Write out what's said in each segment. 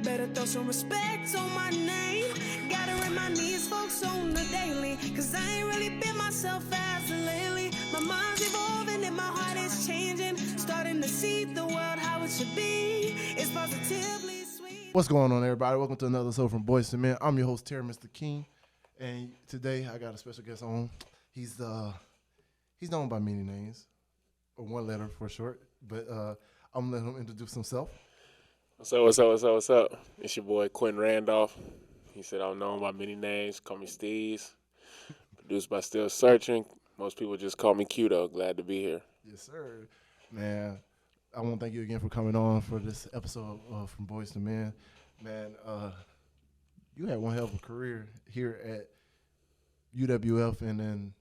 better throw some respect on my name. Gotta remind these folks on the daily, cause I ain't really been myself as of lately. My mind's evolving and my heart is changing. Starting to see the world how it should be. It's positively sweet. What's going on, everybody? Welcome to another episode from Boys to Men. I'm your host, Terry Mr. King, and today I got a special guest on. He's known by many names, or one letter for short, but I'm gonna let him introduce himself. What's up? It's your boy Quentin Randolph. He said I'm known by many names. Call me Steez. Produced by Still Searching. Most people just call me Q though. Glad to be here. Yes, sir. Man, I want to thank you again for coming on for this episode from Boys to Men. Man, you had one hell of a career here at UWF and then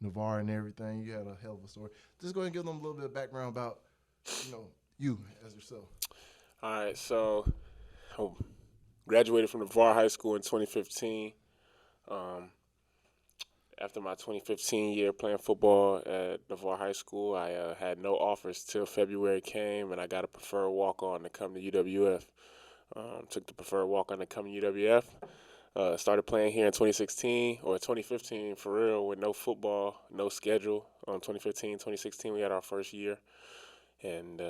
Navarre and everything. You had a hell of a story. Just go ahead and give them a little bit of background about, you as yourself. All right, so I graduated from Navarre High School in 2015. After my 2015 year playing football at Navarre High School, I had no offers till February came, and I got a preferred walk-on to come to UWF. Took the preferred walk-on to come to UWF. Started playing here in 2016, or 2015 for real, with no football, no schedule. 2015, 2016, we had our first year. And,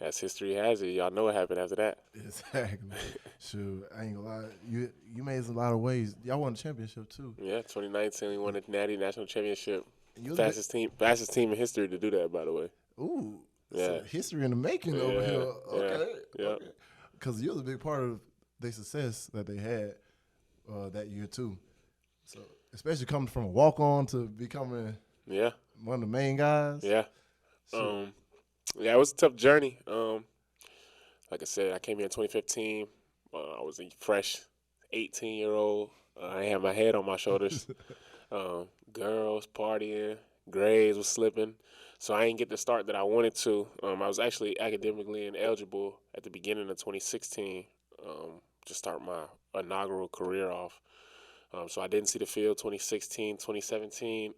as history has it, y'all know what happened after that. Exactly. Shoot, I ain't gonna lie. You made us a lot of ways. Y'all won the championship too. Yeah, 2019 we won the Natty National Championship. You Fastest team in history to do that, by the way. Ooh, Yeah. so history in the making over here. Okay, yeah. okay. Because you was a big part of their success that they had that year too. So especially coming from a walk-on to becoming one of the main guys. Yeah. It was a tough journey. Like I said, I came here in 2015. I was a fresh 18-year-old. I had my head on my shoulders. Girls, partying, grades was slipping. So I didn't get the start that I wanted to. I was actually academically ineligible at the beginning of 2016 to start my inaugural career off. So I didn't see the field 2016, 2017.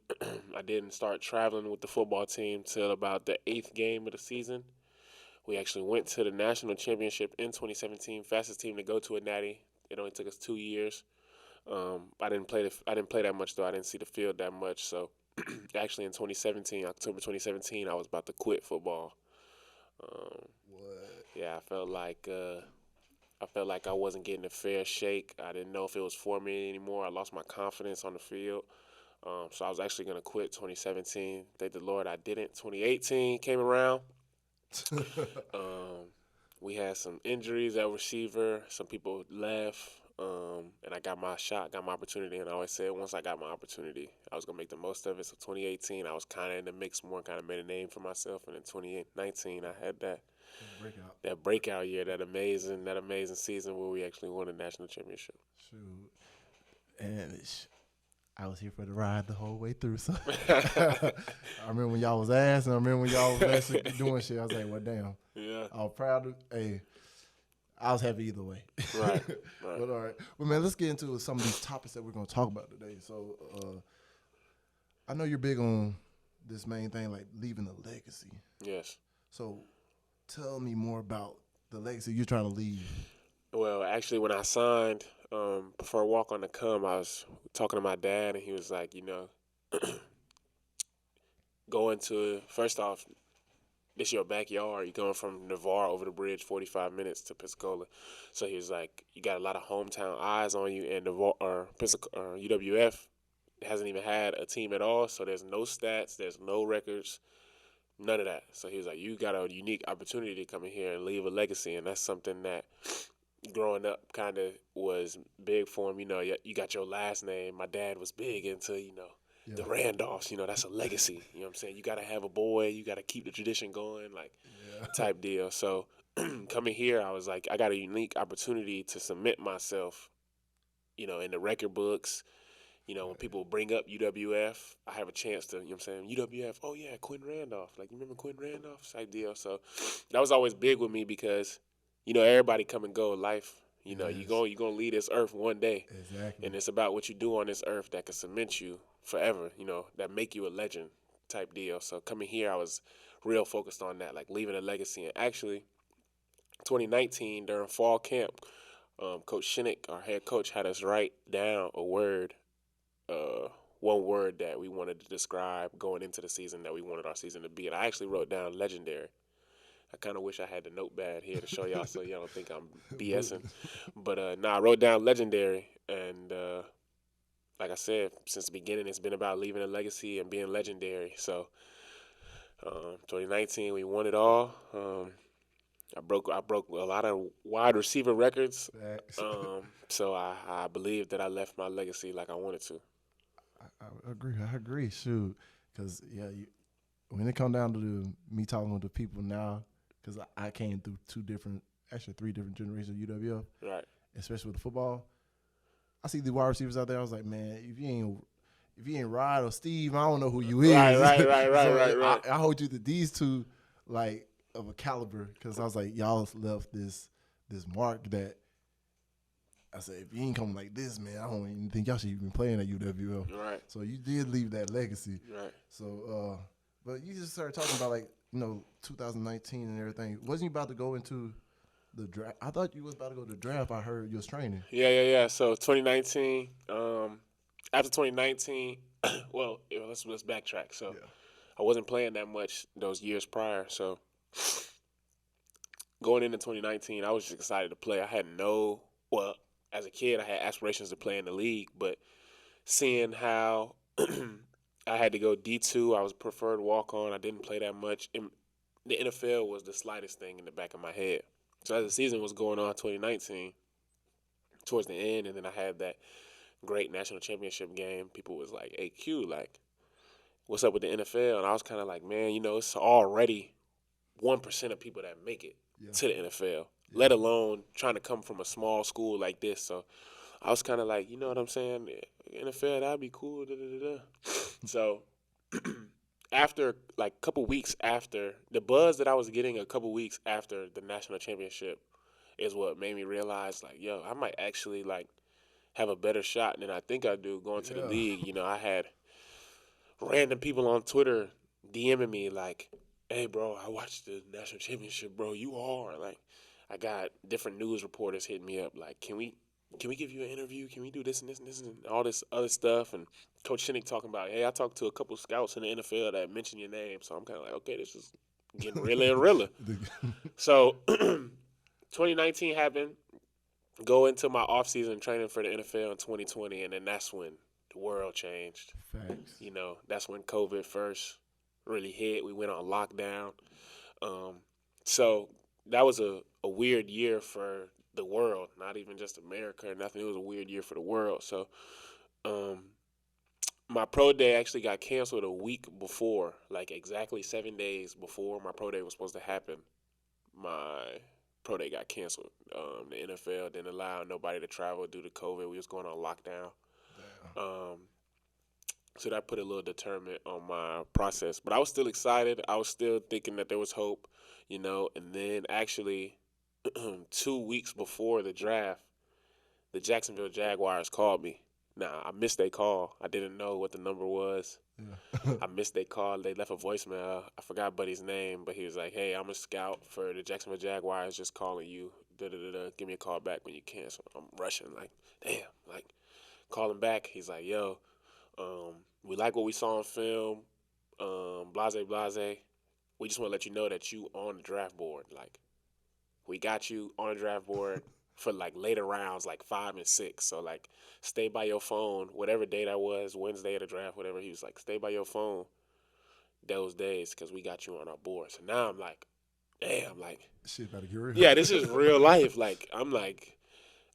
I didn't start traveling with the football team till about the 8th game of the season. We actually went to the national championship in 2017, fastest team to go to a natty. It only took us 2 years. I didn't play that much though. I didn't see the field that much. So actually in 2017, October 2017, I was about to quit football. Yeah, I felt like I wasn't getting a fair shake. I didn't know if it was for me anymore. I lost my confidence on the field. So I was actually going to quit 2017. Thank the Lord I didn't. 2018 came around. We had some injuries at receiver. Some people left. And I got my shot, got my opportunity. And I always said once I got my opportunity, I was going to make the most of it. So 2018, I was kind of in the mix more, kind of made a name for myself. And in 2019, I had that breakout year, that amazing season where we actually won a national championship. Shoot. And I was here for the ride the whole way through. So I remember when y'all was ass, and I remember when y'all was actually doing shit. I was like, well, damn. Yeah. I was proud of. Hey, I was happy either way. Right. But all right. Well, man, let's get into some of these topics that we're going to talk about today. So I know you're big on this main thing, like leaving a legacy. Yes. So tell me more about the legacy you're trying to leave. Well, actually, when I signed Preferred Walk-On to come, I was talking to my dad, and he was like, going to, first off, this your backyard. You're going from Navarre over the bridge, 45 minutes to Pensacola. So he was like, you got a lot of hometown eyes on you, and UWF hasn't even had a team at all, so there's no stats, there's no records, none of that. So he was like, you got a unique opportunity to come in here and leave a legacy, and that's something that growing up kind of was big for him. You got your last name. My dad was big into, the Randolphs. That's a legacy. You know what I'm saying? You got to have a boy. You got to keep the tradition going, type deal. So coming here, I was like, I got a unique opportunity to submit myself, in the record books. When people bring up UWF, I have a chance to, UWF, oh, yeah, Quentin Randolph. Like, you remember Quentin Randolph? Type deal. So that was always big with me because, everybody come and go. Life, you're going to leave this earth one day. Exactly. And it's about what you do on this earth that can cement you forever, that make you a legend type deal. So coming here, I was real focused on that, like leaving a legacy. And actually, 2019 during fall camp, Coach Shinnick, our head coach, had us write down a word, uh, one word that we wanted to describe going into the season that we wanted our season to be. And I actually wrote down legendary. I kind of wish I had the notepad here to show y'all so y'all don't think I'm BSing. But I wrote down legendary. And like I said, since the beginning, it's been about leaving a legacy and being legendary. So 2019, we won it all. I broke a lot of wide receiver records. So I believe that I left my legacy like I wanted to. I agree. I agree. Shoot, because when it come down to me talking with the people now, because I came through three different generations of UWF, Right. especially with the football. I see the wide receivers out there. I was like, man, if you ain't Rod or Steve, I don't know who you is. Right. So I hold you to these two, like, of a caliber, because I was like, y'all left this mark that I said, if you ain't coming like this, man, I don't even think y'all should even playing at UWF. Right. So you did leave that legacy. Right. So, but you just started talking about, like, 2019 and everything. Wasn't you about to go into the draft? I thought you was about to go to the draft. I heard you was training. Yeah. So 2019. After 2019, well, let's backtrack. So I wasn't playing that much those years prior. So going into 2019, I was just excited to play. I had as a kid, I had aspirations to play in the league, but seeing how I had to go D2, I was preferred walk-on. I didn't play that much. And the NFL was the slightest thing in the back of my head. So as the season was going on, 2019, towards the end, and then I had that great national championship game, people was like, hey, Q, like, what's up with the NFL? And I was kind of like, man, it's already 1% of people that make it to the NFL, let alone trying to come from a small school like this. So I was kind of like, you know what I'm saying? NFL, that'd be cool. So after, like, a couple weeks after, the buzz that I was getting a couple weeks after the national championship is what made me realize, like, yo, I might actually, like, have a better shot than I think I do going to the league. I had random people on Twitter DMing me like, hey, bro, I watched the national championship, bro. You are. Like, I got different news reporters hitting me up like, can we give you an interview? Can we do this and this and this and all this other stuff? And Coach Shinnick talking about, hey, I talked to a couple scouts in the NFL that mentioned your name. So I'm kind of like, okay, this is getting realer and realer. So 2019 happened. Go into my offseason training for the NFL in 2020, and then that's when the world changed. Facts. That's when COVID first really hit. We went on lockdown. So that was a weird year for the world, not even just America or nothing. It was a weird year for the world. So my pro day actually got canceled a week before, like exactly 7 days before my pro day was supposed to happen. My pro day got canceled. The NFL didn't allow nobody to travel due to COVID. We was going on lockdown. So that put a little deterrent on my process. But I was still excited. I was still thinking that there was hope, And then actually 2 weeks before the draft, the Jacksonville Jaguars called me. Now, I missed their call. I didn't know what the number was. Yeah. I missed their call. They left a voicemail. I forgot Buddy's name, but he was like, hey, I'm a scout for the Jacksonville Jaguars, just calling you. Give me a call back when you can. So I'm rushing, like, damn. Like, calling back. He's like, yo, we like what we saw on film. Blase. We just want to let you know that you on the draft board. Like, we got you on the draft board for, like, later rounds, like 5 and 6. So, like, stay by your phone, whatever day that was, Wednesday of the draft, whatever. He was like, stay by your phone those days because we got you on our board. So now I'm like, damn, like, shit about to get real. Yeah, this is real life. Like, I'm like,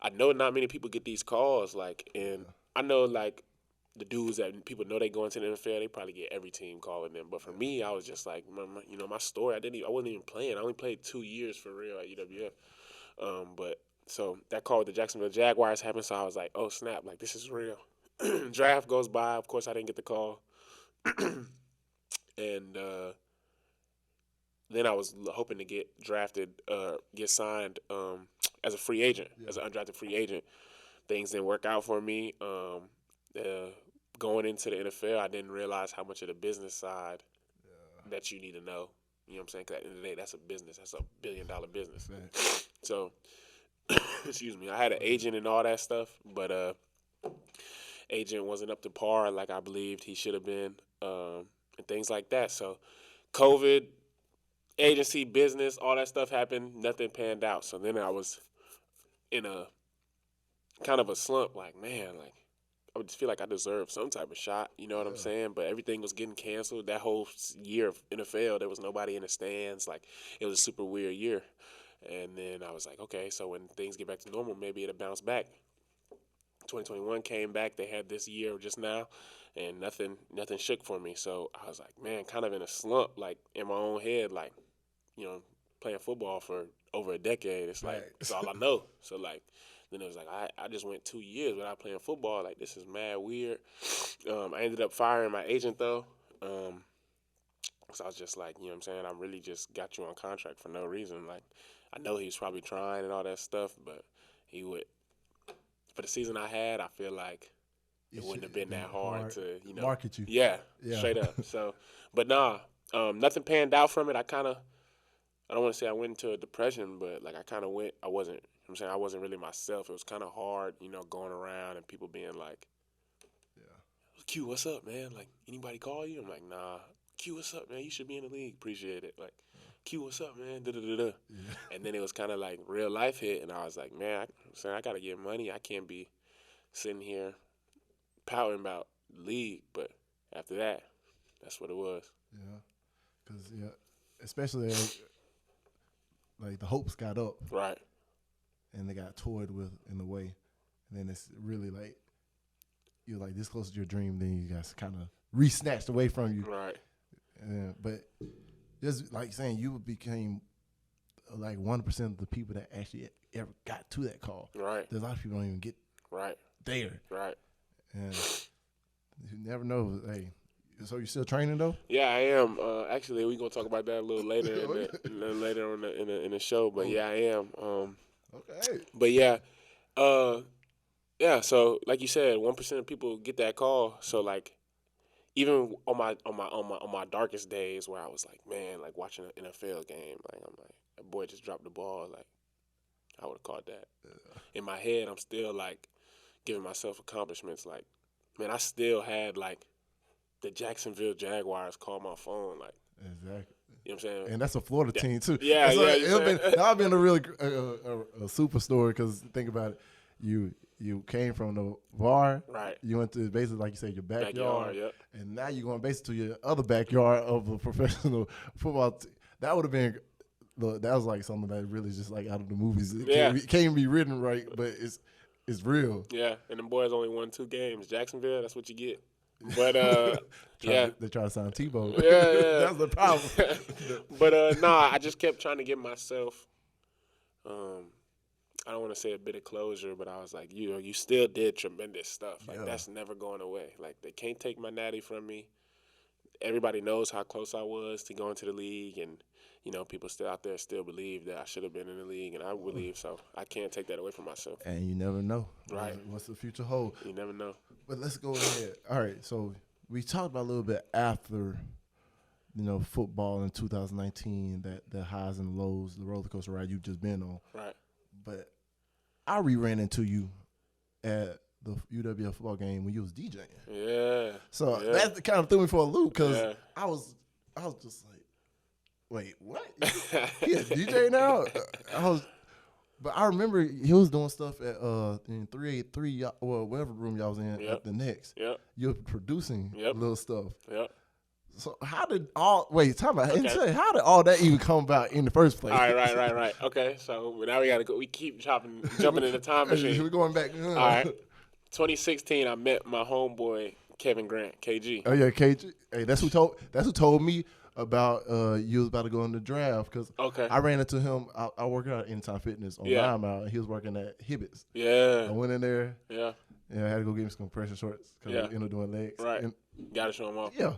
I know not many people get these calls, like, and I know, like, the dudes that people know they go into the NFL, they probably get every team calling them. But for me, I was just like, my story, I wasn't even playing. I only played 2 years for real at UWF. But so that call with the Jacksonville Jaguars happened, so I was like, oh, snap, like, this is real. Draft goes by. Of course, I didn't get the call. And then I was hoping to get drafted, get signed as a free agent, as an undrafted free agent. Things didn't work out for me. Going into the NFL, I didn't realize how much of the business side that you need to know. You know what I'm saying? 'Cause at the end of the day, that's a business. That's a $1 billion business. Right. So, excuse me. I had an agent and all that stuff, but agent wasn't up to par like I believed he should have been, and things like that. So, COVID, agency, business, all that stuff happened. Nothing panned out. So then I was in a kind of a slump. Like, man, like I would just feel like I deserved some type of shot. You know what I'm saying? But everything was getting canceled. That whole year of NFL, there was nobody in the stands. Like, it was a super weird year. And then I was like, okay, so when things get back to normal, maybe it'll bounce back. 2021 came back. They had this year just now, and nothing shook for me. So I was like, man, kind of in a slump, like in my own head, like, you know, playing football for over a decade. It's like, Right. it's all I know. So, like, then it was like, I just went 2 years without playing football. Like, this is mad weird. I ended up firing my agent, though. So I was just like, you know what I'm saying? I really just got you on contract for no reason. Like, I know he was probably trying and all that stuff, but he would. For the season I had, I feel like it wouldn't have been that hard to, you know. Market you. Yeah, Yeah. straight up. So, but nah, nothing panned out from it. I don't want to say I went into a depression, but like I wasn't, I'm saying I wasn't really myself. It was kind of hard, you know, going around and people being like, Q, what's up, man? Like, anybody call you? I'm like, nah. Q, what's up, man? You should be in the league. Appreciate it. Like, Q, what's up, man? Da-da-da-da. Yeah. And then it was kind of like real life hit, and I was like, man, I got to get money. I can't be sitting here pouting about the league. But after that, that's what it was. Yeah. Because, especially like the hopes got up. Right. And they got toyed with in a way. And then it's really like, you're like this close to your dream, then you guys kind of re-snatched away from you. Right. But just like saying you became like 1% of the people that actually ever got to that call. Right. There's a lot of people don't even get there. Right. And you never know. Hey, so you still training though? Yeah, I am. Actually, we're gonna talk about that a little later later on in the show. But yeah, I am. Okay. But yeah, yeah. So like you said, 1% of people get that call. So like, even on my darkest days where I was like, man, like watching an NFL game, like I'm like, that boy just dropped the ball. Like, I would have caught that. In my head, I'm still like giving myself accomplishments. Like, man, I still had like the Jacksonville Jaguars call my phone. Like, Exactly. you know what I'm saying? And that's a Florida team too. Yeah, so yeah. That'd been a really a super story because think about it, you came from the VAR, Right. You went to basically like you said your backyard, Yep. and now you're going basically to your other backyard of a professional football team. That would have been. Look, that was like something that really just like out of the movies. It can't even be written right, but it's real. Yeah, and the boys only won 2 games. Jacksonville, that's what you get. But They try to sign Tebow. Yeah. That's the problem. But nah, I just kept trying to give myself, I don't want to say a bit of closure, but I was like, you still did tremendous stuff. Like, that's never going away. Like, they can't take my natty from me. Everybody knows how close I was to going to the league, and people still out there still believe that I should have been in the league, and I believe so. I can't take that away from myself. And you never know. Right. What's the future hold? You never know. But let's go ahead. All right. So we talked about a little bit after, football in 2019, the highs and lows, the roller coaster ride you've just been on. Right. But I ran into you at the UWF football game when you was DJing. Yeah. So that kind of threw me for a loop because Yeah. I was just like, wait, what? He a DJ now? But I remember he was doing stuff at in 383 or whatever room y'all was in at the Knicks. Yep. You're producing little stuff. Yep. So how did how did all that even come about in the first place? All right. Right. Okay, so now we got to go. We keep jumping in the time machine. We're going back. All right. 2016, I met my homeboy Kevin Grant, KG. Oh yeah, KG. Hey, that's who told me about you was about to go in the draft because I ran into him. I work out at Anytime Fitness on Lime Out, and he was working at Hibbett's. Yeah. I went in there. Yeah. Yeah, I had to go get him some compression shorts because I ended up doing legs. Right. And, got to show him off. Yeah.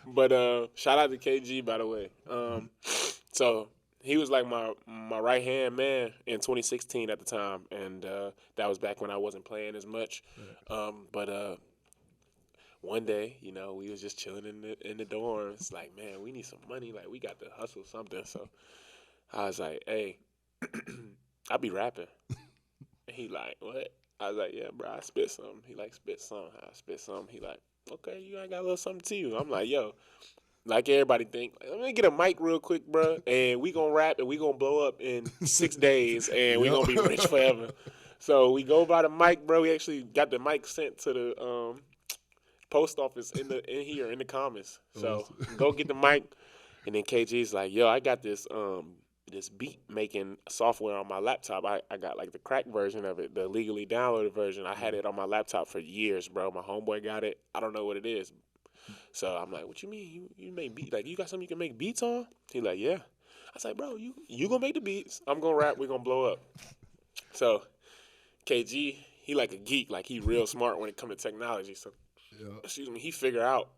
But shout out to KG, by the way. So he was like my right hand man in 2016 at the time, and that was back when I wasn't playing as much. But one day, you know, we was just chilling in the dorms. Like, man, we need some money. Like, we got to hustle something. So I was like, hey, I be rapping. And he like, what? I was like, yeah, bro, I spit something. He like, spit something. I spit something. He like, okay, I got a little something to you. I'm like, yo, like everybody think, let me get a mic real quick, bro, and we gonna rap and we gonna blow up in 6 days and we gonna be rich forever. So we go by the mic, bro. We actually got the mic sent to the post office in here in the comments. So go get the mic, and then KG's like, yo, I got this this beat making software on my laptop. I got like the crack version of it, the legally downloaded version. I had it on my laptop for years, bro. My homeboy got it. I don't know what it is. So I'm like, what you mean? You make beats? Like, you got something you can make beats on? He like, yeah. I was like, bro, you gonna make the beats. I'm gonna rap. We're gonna blow up. So KG, he like a geek. Like, he real smart when it come to technology. So, excuse me, he figure out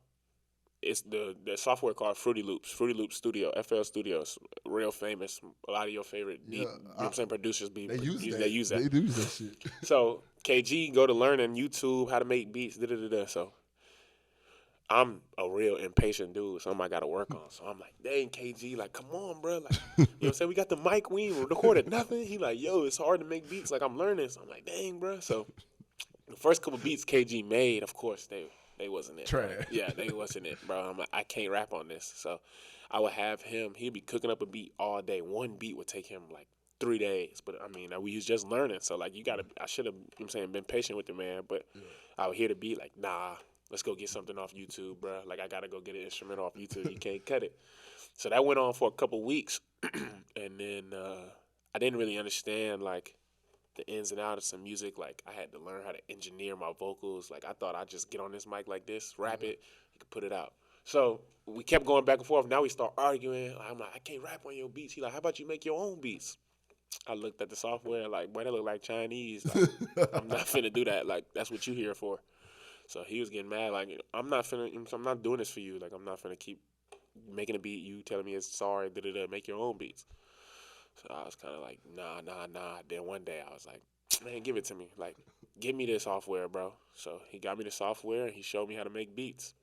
it's the software called Fruity Loops Studio, FL Studios, real famous. A lot of your favorite deep, you know what I'm saying, producers they use that. They use that shit. So KG go to learning YouTube how to make beats. So I'm a real impatient dude. Something I got to work on. So I'm like, dang, KG, like, come on, bro. Like, you know what I'm saying? We got the mic. We ain't recorded nothing. He like, yo, it's hard to make beats. Like, I'm learning. So I'm like, dang, bro. So the first couple beats KG made, of course, they wasn't it. Trash. Right? Yeah, they wasn't it, bro. I'm like, I can't rap on this. So I would have him. He'd be cooking up a beat all day. One beat would take him like 3 days. But, I mean, we was just learning. So, like, I should have, you know what I'm saying, been patient with the man. But I would hear the beat like, nah. Let's go get something off YouTube, bro. Like, I got to go get an instrument off YouTube. You can't cut it. So that went on for a couple weeks. And then I didn't really understand, like, the ins and outs of some music. Like, I had to learn how to engineer my vocals. Like, I thought I'd just get on this mic like this, rap it, you could put it out. So we kept going back and forth. Now we start arguing. I'm like, I can't rap on your beats. He like, how about you make your own beats? I looked at the software like, boy, that look like Chinese. Like, I'm not finna do that. Like, that's what you here for. So he was getting mad, like, I'm not doing this for you. Like, I'm not finna keep making a beat. You telling me it's sorry, make your own beats. So I was kind of like, nah. Then one day I was like, man, give it to me. Like, give me this software, bro. So he got me the software and he showed me how to make beats.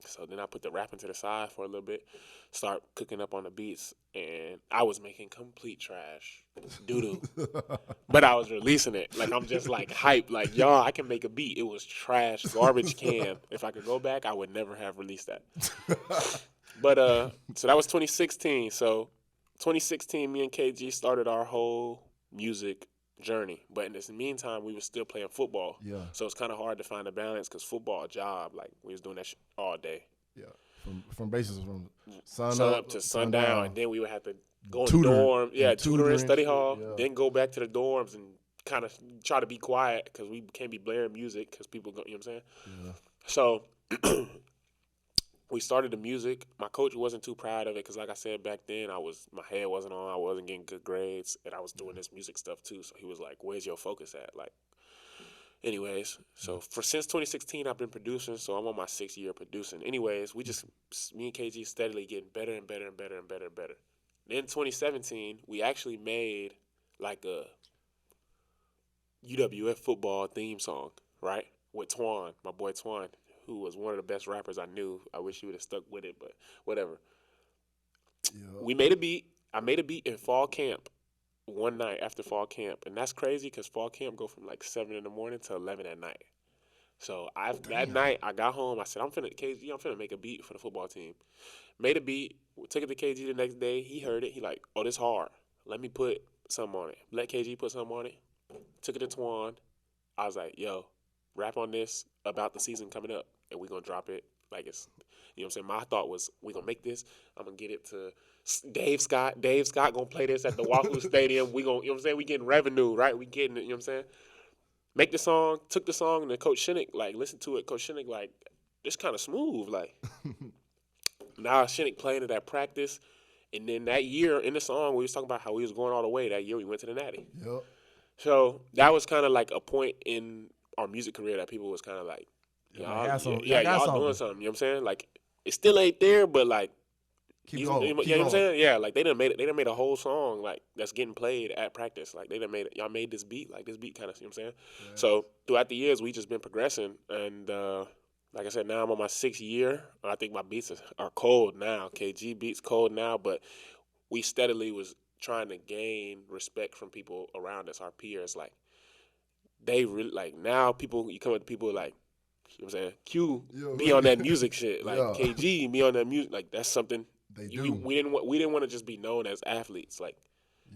So then I put the rapping to the side for a little bit, start cooking up on the beats, and I was making complete trash, doo-doo. But I was releasing it. Like, I'm just, like, hype. Like, y'all, I can make a beat. It was trash, garbage can. If I could go back, I would never have released that. But, so that was 2016. So 2016, me and KG started our whole music journey. But in this meantime, we were still playing football. Yeah. So it's kind of hard to find a balance because football, job, like, we was doing that all day. Yeah. From sun up to sundown, and then we would have to go in the Tutor. dorm. Yeah, tutor in study shit, hall. yeah. Then go back to the dorms and kind of try to be quiet because we can't be blaring music because people go, you know what I'm saying? Yeah. So we started the music. My coach wasn't too proud of it because, like I said, back then my head wasn't on. I wasn't getting good grades, and I was doing this music stuff too. So he was like, "Where's your focus at?" Like, anyways, so since 2016, I've been producing. So I'm on my 6th year producing. Anyways, me and KG steadily getting better and better and better and better and better. Then 2017, we actually made like a UWF football theme song, right? With Twan, my boy Twan, who was one of the best rappers I knew. I wish he would have stuck with it, but whatever. Yeah. We made a beat. I made a beat in fall camp one night after fall camp. And that's crazy because fall camp go from like 7 in the morning to 11 at night. So that night I got home. I said, I'm finna make a beat for the football team. Made a beat. Took it to KG the next day. He heard it. He like, oh, this hard. Let me put something on it. Let KG put something on it. Took it to Twan. I was like, yo, rap on this about the season coming up. And we're going to drop it like it's, you know what I'm saying? My thought was, we're going to make this. I'm going to get it to Dave Scott. Dave Scott going to play this at the Wahoo Stadium. We going to, you know what I'm saying? We getting revenue, right? We getting it, you know what I'm saying? Make the song, took the song, and then Coach Shinnick, like, listened to it. Coach Shinnick, like, this kind of smooth, like. Now Shinnick playing it at practice. And then that year in the song, we was talking about how we was going all the way. That year we went to the Natty. Yep. So that was kind of like a point in our music career that people was kind of like, y'all doing something. You know what I'm saying? Like, it still ain't there, but like, Keep going. You know what I'm saying? Yeah, like they done made a whole song like that's getting played at practice. Like y'all made this beat, like this beat kind of, you know what I'm saying? Yeah. So throughout the years, we just been progressing, and like I said, now I'm on my 6th year. I think my beats are cold now. KG beats cold now, but we steadily was trying to gain respect from people around us, our peers. Like they really like now people you come up to people like you know what I'm saying, Q be on that music shit. Like Yeah. KG be on that music. Like that's something They do. we didn't want to just be known as athletes. Like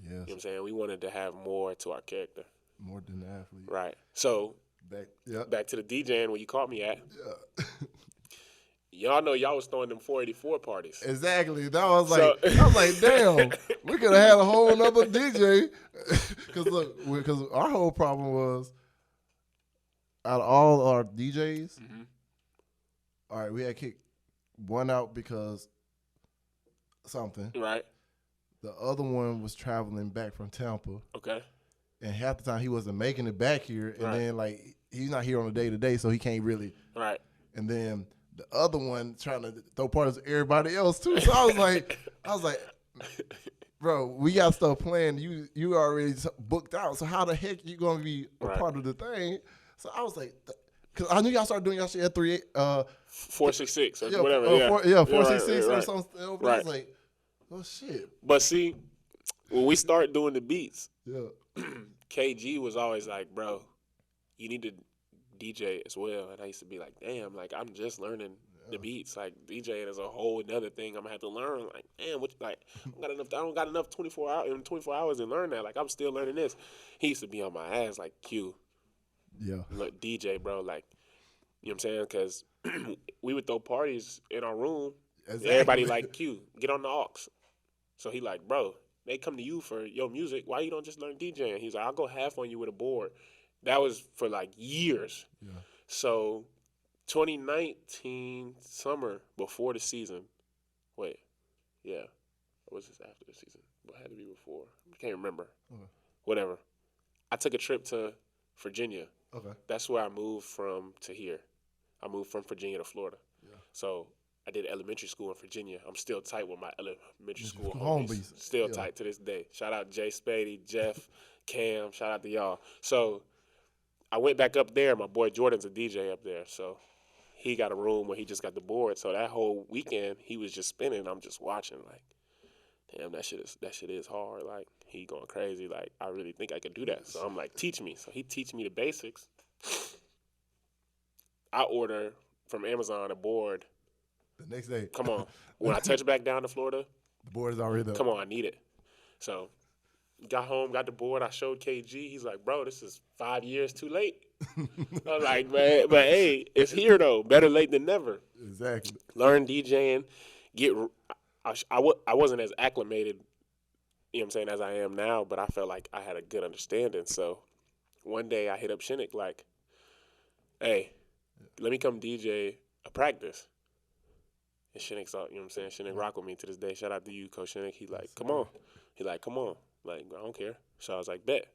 Yes. you know what I'm saying? We wanted to have more to our character. More than the athlete. Right. So Back. back to the DJing where you caught me at. Yeah. Y'all know y'all was throwing them 484 parties. Exactly. That was like, damn, we could have had a whole nother DJ. Because our whole problem was, out of all our DJs, all right, we had kicked one out because something. Right. The other one was traveling back from Tampa. Okay. And half the time he wasn't making it back here. And Right. then, like, he's not here on a day-to-day, so he can't really. Right. And then the other one trying to throw parties to everybody else, too. So I was like, bro, we got stuff planned. You already booked out. So how the heck you going to be a part of the thing? So I was like, because I knew y'all started doing y'all shit at 466 or yeah, whatever. 466 right. or something. I was like, oh, shit. But see, when we started doing the beats, Yeah. KG was always like, bro, you need to DJ as well. And I used to be like, damn, like I'm just learning the beats. Like DJing is a whole another thing I'm gonna have to learn. Like, damn, I don't got enough 24 hours to learn that. Like I'm still learning this. He used to be on my ass like Q. Yeah. Look, DJ, bro, like you know what I'm saying? Because we would throw parties in our room. Exactly. Everybody like Q, get on the aux. So he like, bro, they come to you for your music. Why you don't just learn DJing? He's like, I'll go half on you with a board. That was for like years. Yeah. So 2019 summer before the season. Wait, yeah. Or was this after the season? It had to be before. I can't remember. Okay. Whatever. I took a trip to Virginia. Okay. That's where I moved from to here. I moved from Virginia to Florida. Yeah. So I did elementary school in Virginia. I'm still tight with my elementary school Homies. homies. Still tight to this day. Shout out Jay Spady, Jeff, Cam. Shout out to y'all. So I went back up there. My boy Jordan's a DJ up there. So he got a room where he just got the board. So that whole weekend he was just spinning. I'm just watching like, damn, that shit is hard. Like he going crazy. Like I really think I could do that. So I'm like, teach me. So he teach me the basics. I order from Amazon a board. The next day. Come on. When I touch back down to Florida, The board is already there. come on, I need it. So got home, got the board. I showed KG. He's like, bro, this is 5 years too late. I'm like, man, but hey, it's here though. Better late than never. Exactly. Learn DJing. I wasn't as acclimated, you know what I'm saying, as I am now, but I felt like I had a good understanding. So one day I hit up Shinnick like, hey, let me come DJ a practice. And Shinnick's out, you know what I'm saying? Shinnick rock with me to this day. Shout out to you, Coach Shinnick. He like, come on. He like, come on. Like, I don't care. So I was like, bet.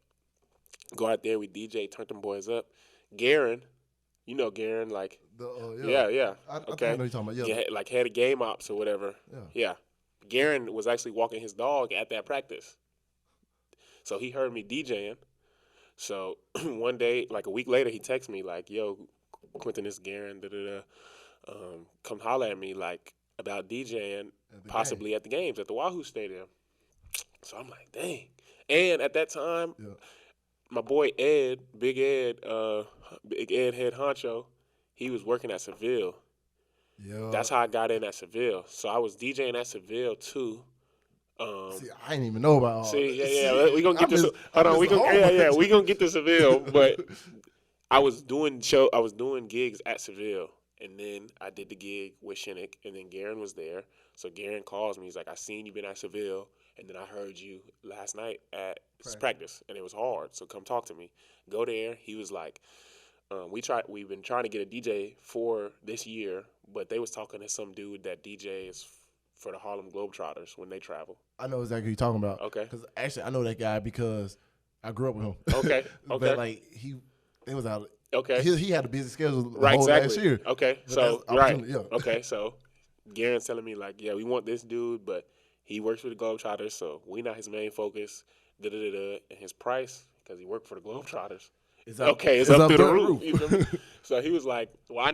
Go out there, we DJ, turn them boys up. Garen, you know Garen, like, yeah. I think Okay. I know you're talking about. Yeah. Yeah, like head of game ops or whatever. Yeah. Garen was actually walking his dog at that practice. So he heard me DJing. So one day, like a week later, he texted me like, yo, Quentin, this Garen, come holler at me like about DJing possibly at the games at the Wahoo Stadium. So I'm like, dang. And at that time, my boy Ed, Big Ed head honcho, he was working at Seville. Yeah. That's how I got in at Seville. So I was DJing at Seville too. See, I didn't even know about all See, that. yeah. We gonna get this. Hold on, we gonna get to Seville. But I was doing gigs at Seville, and then I did the gig with Shinnick, and then Garen was there. So Garen calls me. He's like, I seen you been at Seville, and then I heard you last night at practice, and it was hard. So come talk to me. Go there. He was like, we've been trying to get a DJ for this year, but they was talking to some dude that DJs for the Harlem Globetrotters when they travel. I know exactly who you're talking about. Okay. Because actually, I know that guy because I grew up with him. Okay. But like it was out. Okay. He had a busy schedule the Right, whole exactly. last year. Okay, But so that's right. opportunity, yeah. Okay, so Garen's telling me like, yeah, we want this dude, but he works for the Globetrotters, so we not his main focus. And his price, because he worked for the Globetrotters, It's up it's up through the roof. You feel me? So he was like, why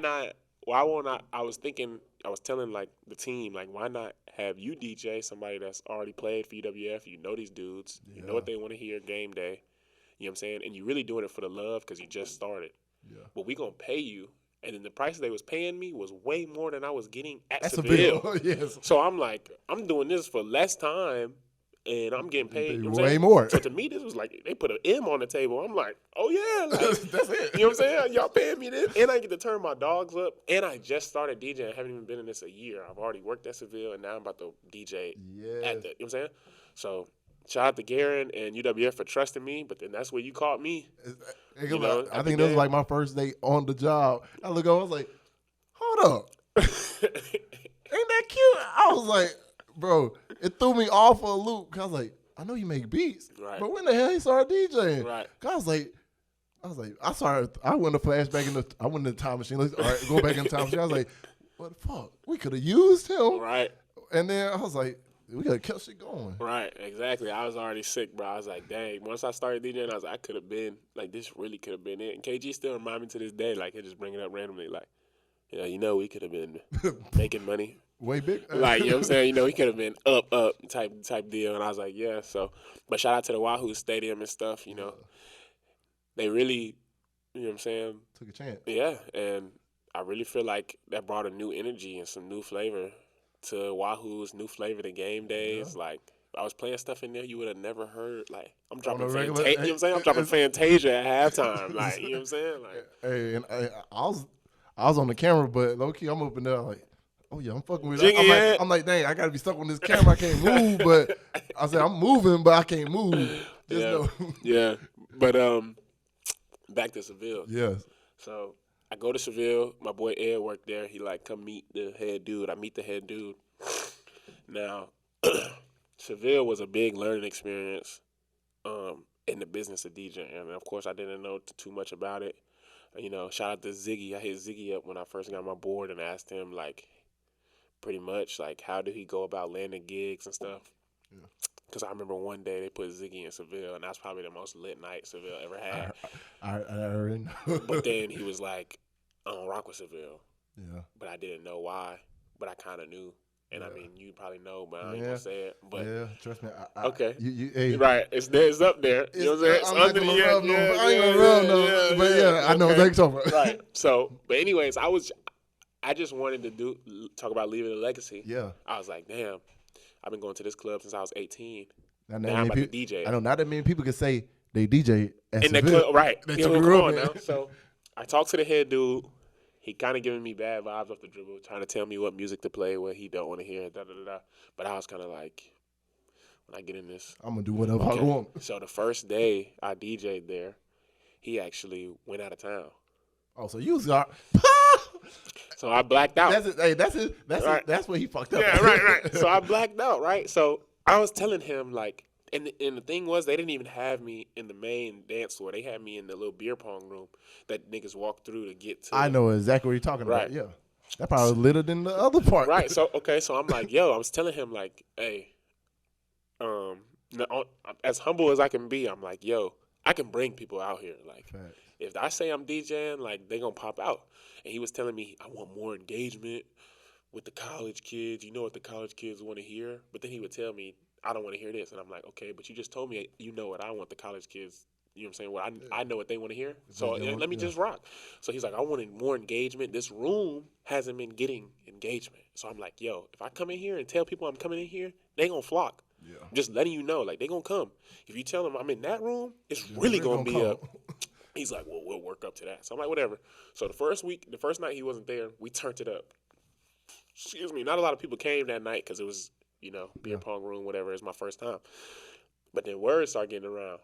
why won't I was telling like the team, like, why not have you DJ somebody that's already played for UWF? You know these dudes. You know what they want to hear game day. You know what I'm saying? And you're really doing it for the love because you just started. Yeah. But we going to pay you. And then the price they was paying me was way more than I was getting at That's Seville. a big, yes. So I'm like, I'm doing this for less time, and I'm getting paid you know way more. So to me, this was like they put an M on the table. I'm like, oh yeah, like, that's it. You know what I'm saying? Y'all paying me this, and I get to turn my dogs up, and I just started DJing. I haven't even been in this a year. I've already worked at Seville, and now I'm about to DJ at the. You know what I'm saying? So shout out to Garen and UWF for trusting me, but then that's where you caught me. You know, I think this was like my first day on the job. I look over, I was like, hold up. Ain't that cute? I was like, bro, it threw me off for a loop. Cause I was like, I know you make beats. Right. But when the hell he started DJing? Right. Cause I went to flashback I went in the time machine. Let's go back in the time machine. I was like, what the fuck? We could have used him. Right. And then I was like, we gotta keep shit going. Right, exactly. I was already sick, bro. I was like, dang. Once I started DJing, I was like, I could have been, like, this really could have been it. And KG still remind me to this day, like, he just bring it up randomly, like, we could have been making money. Way big. Like, you know what I'm saying? He could have been up type deal. And I was like, yeah. So, but shout out to the Wahoo Stadium and stuff, They really, you know what I'm saying? Took a chance. Yeah, and I really feel like that brought a new energy and some new flavor to Wahoo's new flavor to game days. Like, I was playing stuff in there you would have never heard. Like, I'm dropping Fantasia. You know what I'm saying? I'm dropping Fantasia at halftime. Like, you know what I'm saying? Like, hey, and I was on the camera, but low key I'm up in there like, oh yeah, I'm fucking with Jiggy, it. I'm like, dang, I gotta be stuck on this camera. I can't move, but I said I'm moving, but I can't move. Yeah. But back to Seville. Yes. So I go to Seville. My boy Ed worked there. He like, come meet the head dude. I meet the head dude. Now, Seville was a big learning experience in the business of DJing. And, of course, I didn't know too much about it. Shout out to Ziggy. I hit Ziggy up when I first got my board and asked him, like, pretty much, like, how did he go about landing gigs and stuff. Because I remember one day they put Ziggy in Seville, and that's probably the most lit night Seville ever had. I already know. But then he was like, I don't rock with Seville. Yeah. But I didn't know why. But I kind of knew. And I mean, you probably know, but I ain't Yeah. gonna say it. But yeah, trust me. okay. Hey, right. It's there. It's up there. You know what I'm saying? It's I'm under not the gonna rub no. I ain't gonna rub no. But yeah, I know what they're talking about. Right. So, but anyways, I just wanted to talk about leaving a legacy. Yeah. I was like, damn, I've been going to this club since I was 18. Now I'm about to DJ. I know not that many people can say they DJ at in the Seville. club, right? They You know, took come her on up, now. So I talked to the head dude. He kind of giving me bad vibes off the dribble, trying to tell me what music to play, what he don't want to hear, da-da-da-da. But I was kind of like, when I get in this, I'm going to do whatever I want. So the first day I DJ'd there, he actually went out of town. Oh, so you got... So I blacked out. That's what he fucked up. Yeah, right. So I blacked out, right? So I was telling him, like, and the thing was, they didn't even have me in the main dance floor. They had me in the little beer pong room that niggas walk through to get to. I know exactly what you're talking right. about. Yeah. That probably was litter than the other part. Right. So, okay. So I'm like, yo, I was telling him, like, hey, as humble as I can be, I'm like, yo, I can bring people out here. Like, Fact. If I say I'm DJing, like, they going to pop out. And he was telling me, I want more engagement with the college kids. You know what the college kids want to hear? But then he would tell me, I don't want to hear this. And I'm like, okay, but you just told me you know what I want the college kids, you know what I'm saying? Well, I know what they want to hear. So let me just rock. So he's like, I wanted more engagement. This room hasn't been getting engagement. So I'm like, yo, if I come in here and tell people I'm coming in here, they going to flock. Yeah. Just letting you know, like, they going to come. If you tell them I'm in that room, it's really going to be up. He's like, well, we'll work up to that. So I'm like, whatever. So the first night he wasn't there, we turned it up. Excuse me. Not a lot of people came that night because it was, beer pong room, whatever. It's my first time. But then words start getting around.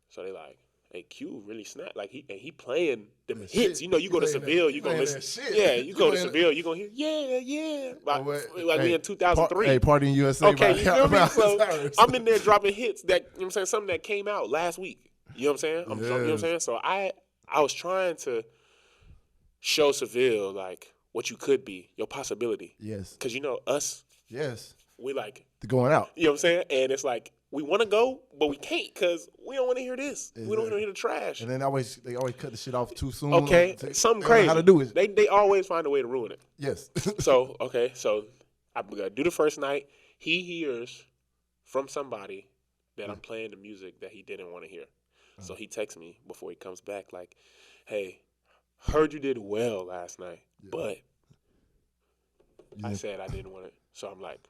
So they like, hey, Q really snapped. Like, he playing them hits. Shit. You go to Seville, you gonna listen. Yeah, you go to Seville, you gonna hear, yeah. Like we in 2003. Party in USA. Okay, you feel me? So I'm in there dropping hits that, you know what I'm saying, something that came out last week. You know what I'm saying? You know what I'm saying? So I was trying to show Seville, like, what you could be, your possibility. Yes. Because, us. Yes. We like. The going out. You know what I'm saying? And it's like, we want to go, but we can't because we don't want to hear this. Exactly. We don't want to hear the trash. And then they always cut the shit off too soon. Okay, something crazy. How to do it? They always find a way to ruin it. Yes. So I'm gonna do the first night. He hears from somebody that I'm playing the music that he didn't want to hear. So he texts me before he comes back like, "Hey, heard you did well last night, but I said I didn't want it." So I'm like,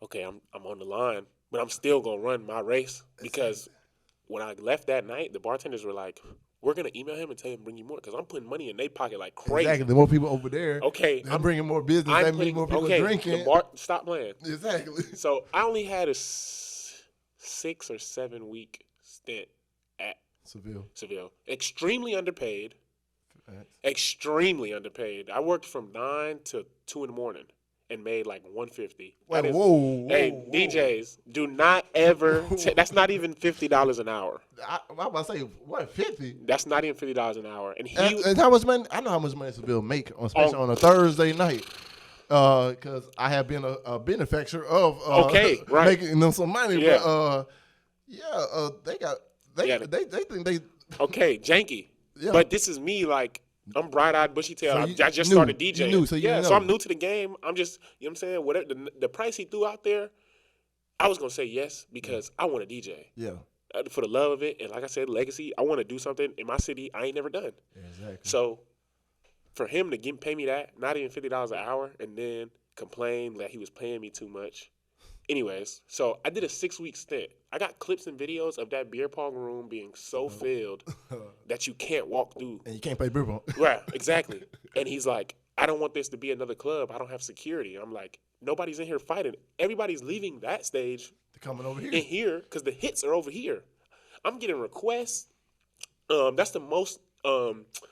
"Okay, I'm on the line, but I'm still gonna run my race because when I left that night, the bartenders were like, we're gonna email him and tell him to bring you more because I'm putting money in their pocket like crazy." Exactly. The more people over there, okay, I'm bringing more business. That means more people drinking. Stop playing. Exactly. So I only had a 6 or 7 week stint at Seville. Extremely underpaid. Extremely underpaid. I worked from 9 to 2 in the morning and made like $150. Whoa. DJs, do not ever. That's not even $50 an hour. I'm about to say, what, 50? That's not even $50 an hour. And and how much money? I know how much money Seville make, especially on a Thursday night. Because I have been a benefactor of making them some money. Yeah. But they think they janky. Yeah. But this is me like I'm bright-eyed, bushy-tailed. I just started DJing. So I'm new to the game. I'm just, you know what I'm saying? Whatever the price he threw out there, I was going to say yes because I want to DJ. Yeah. For the love of it. And like I said, legacy, I want to do something in my city I ain't never done. Exactly. So for him to pay me that, not even $50 an hour, and then complain that he was paying me too much. Anyways, so I did a 6-week stint. I got clips and videos of that beer pong room being so filled that you can't walk through. And you can't play beer pong. Right, exactly. And he's like, I don't want this to be another club. I don't have security. I'm like, nobody's in here fighting. Everybody's leaving that stage. They're coming over here. In here because the hits are over here. I'm getting requests. That's the most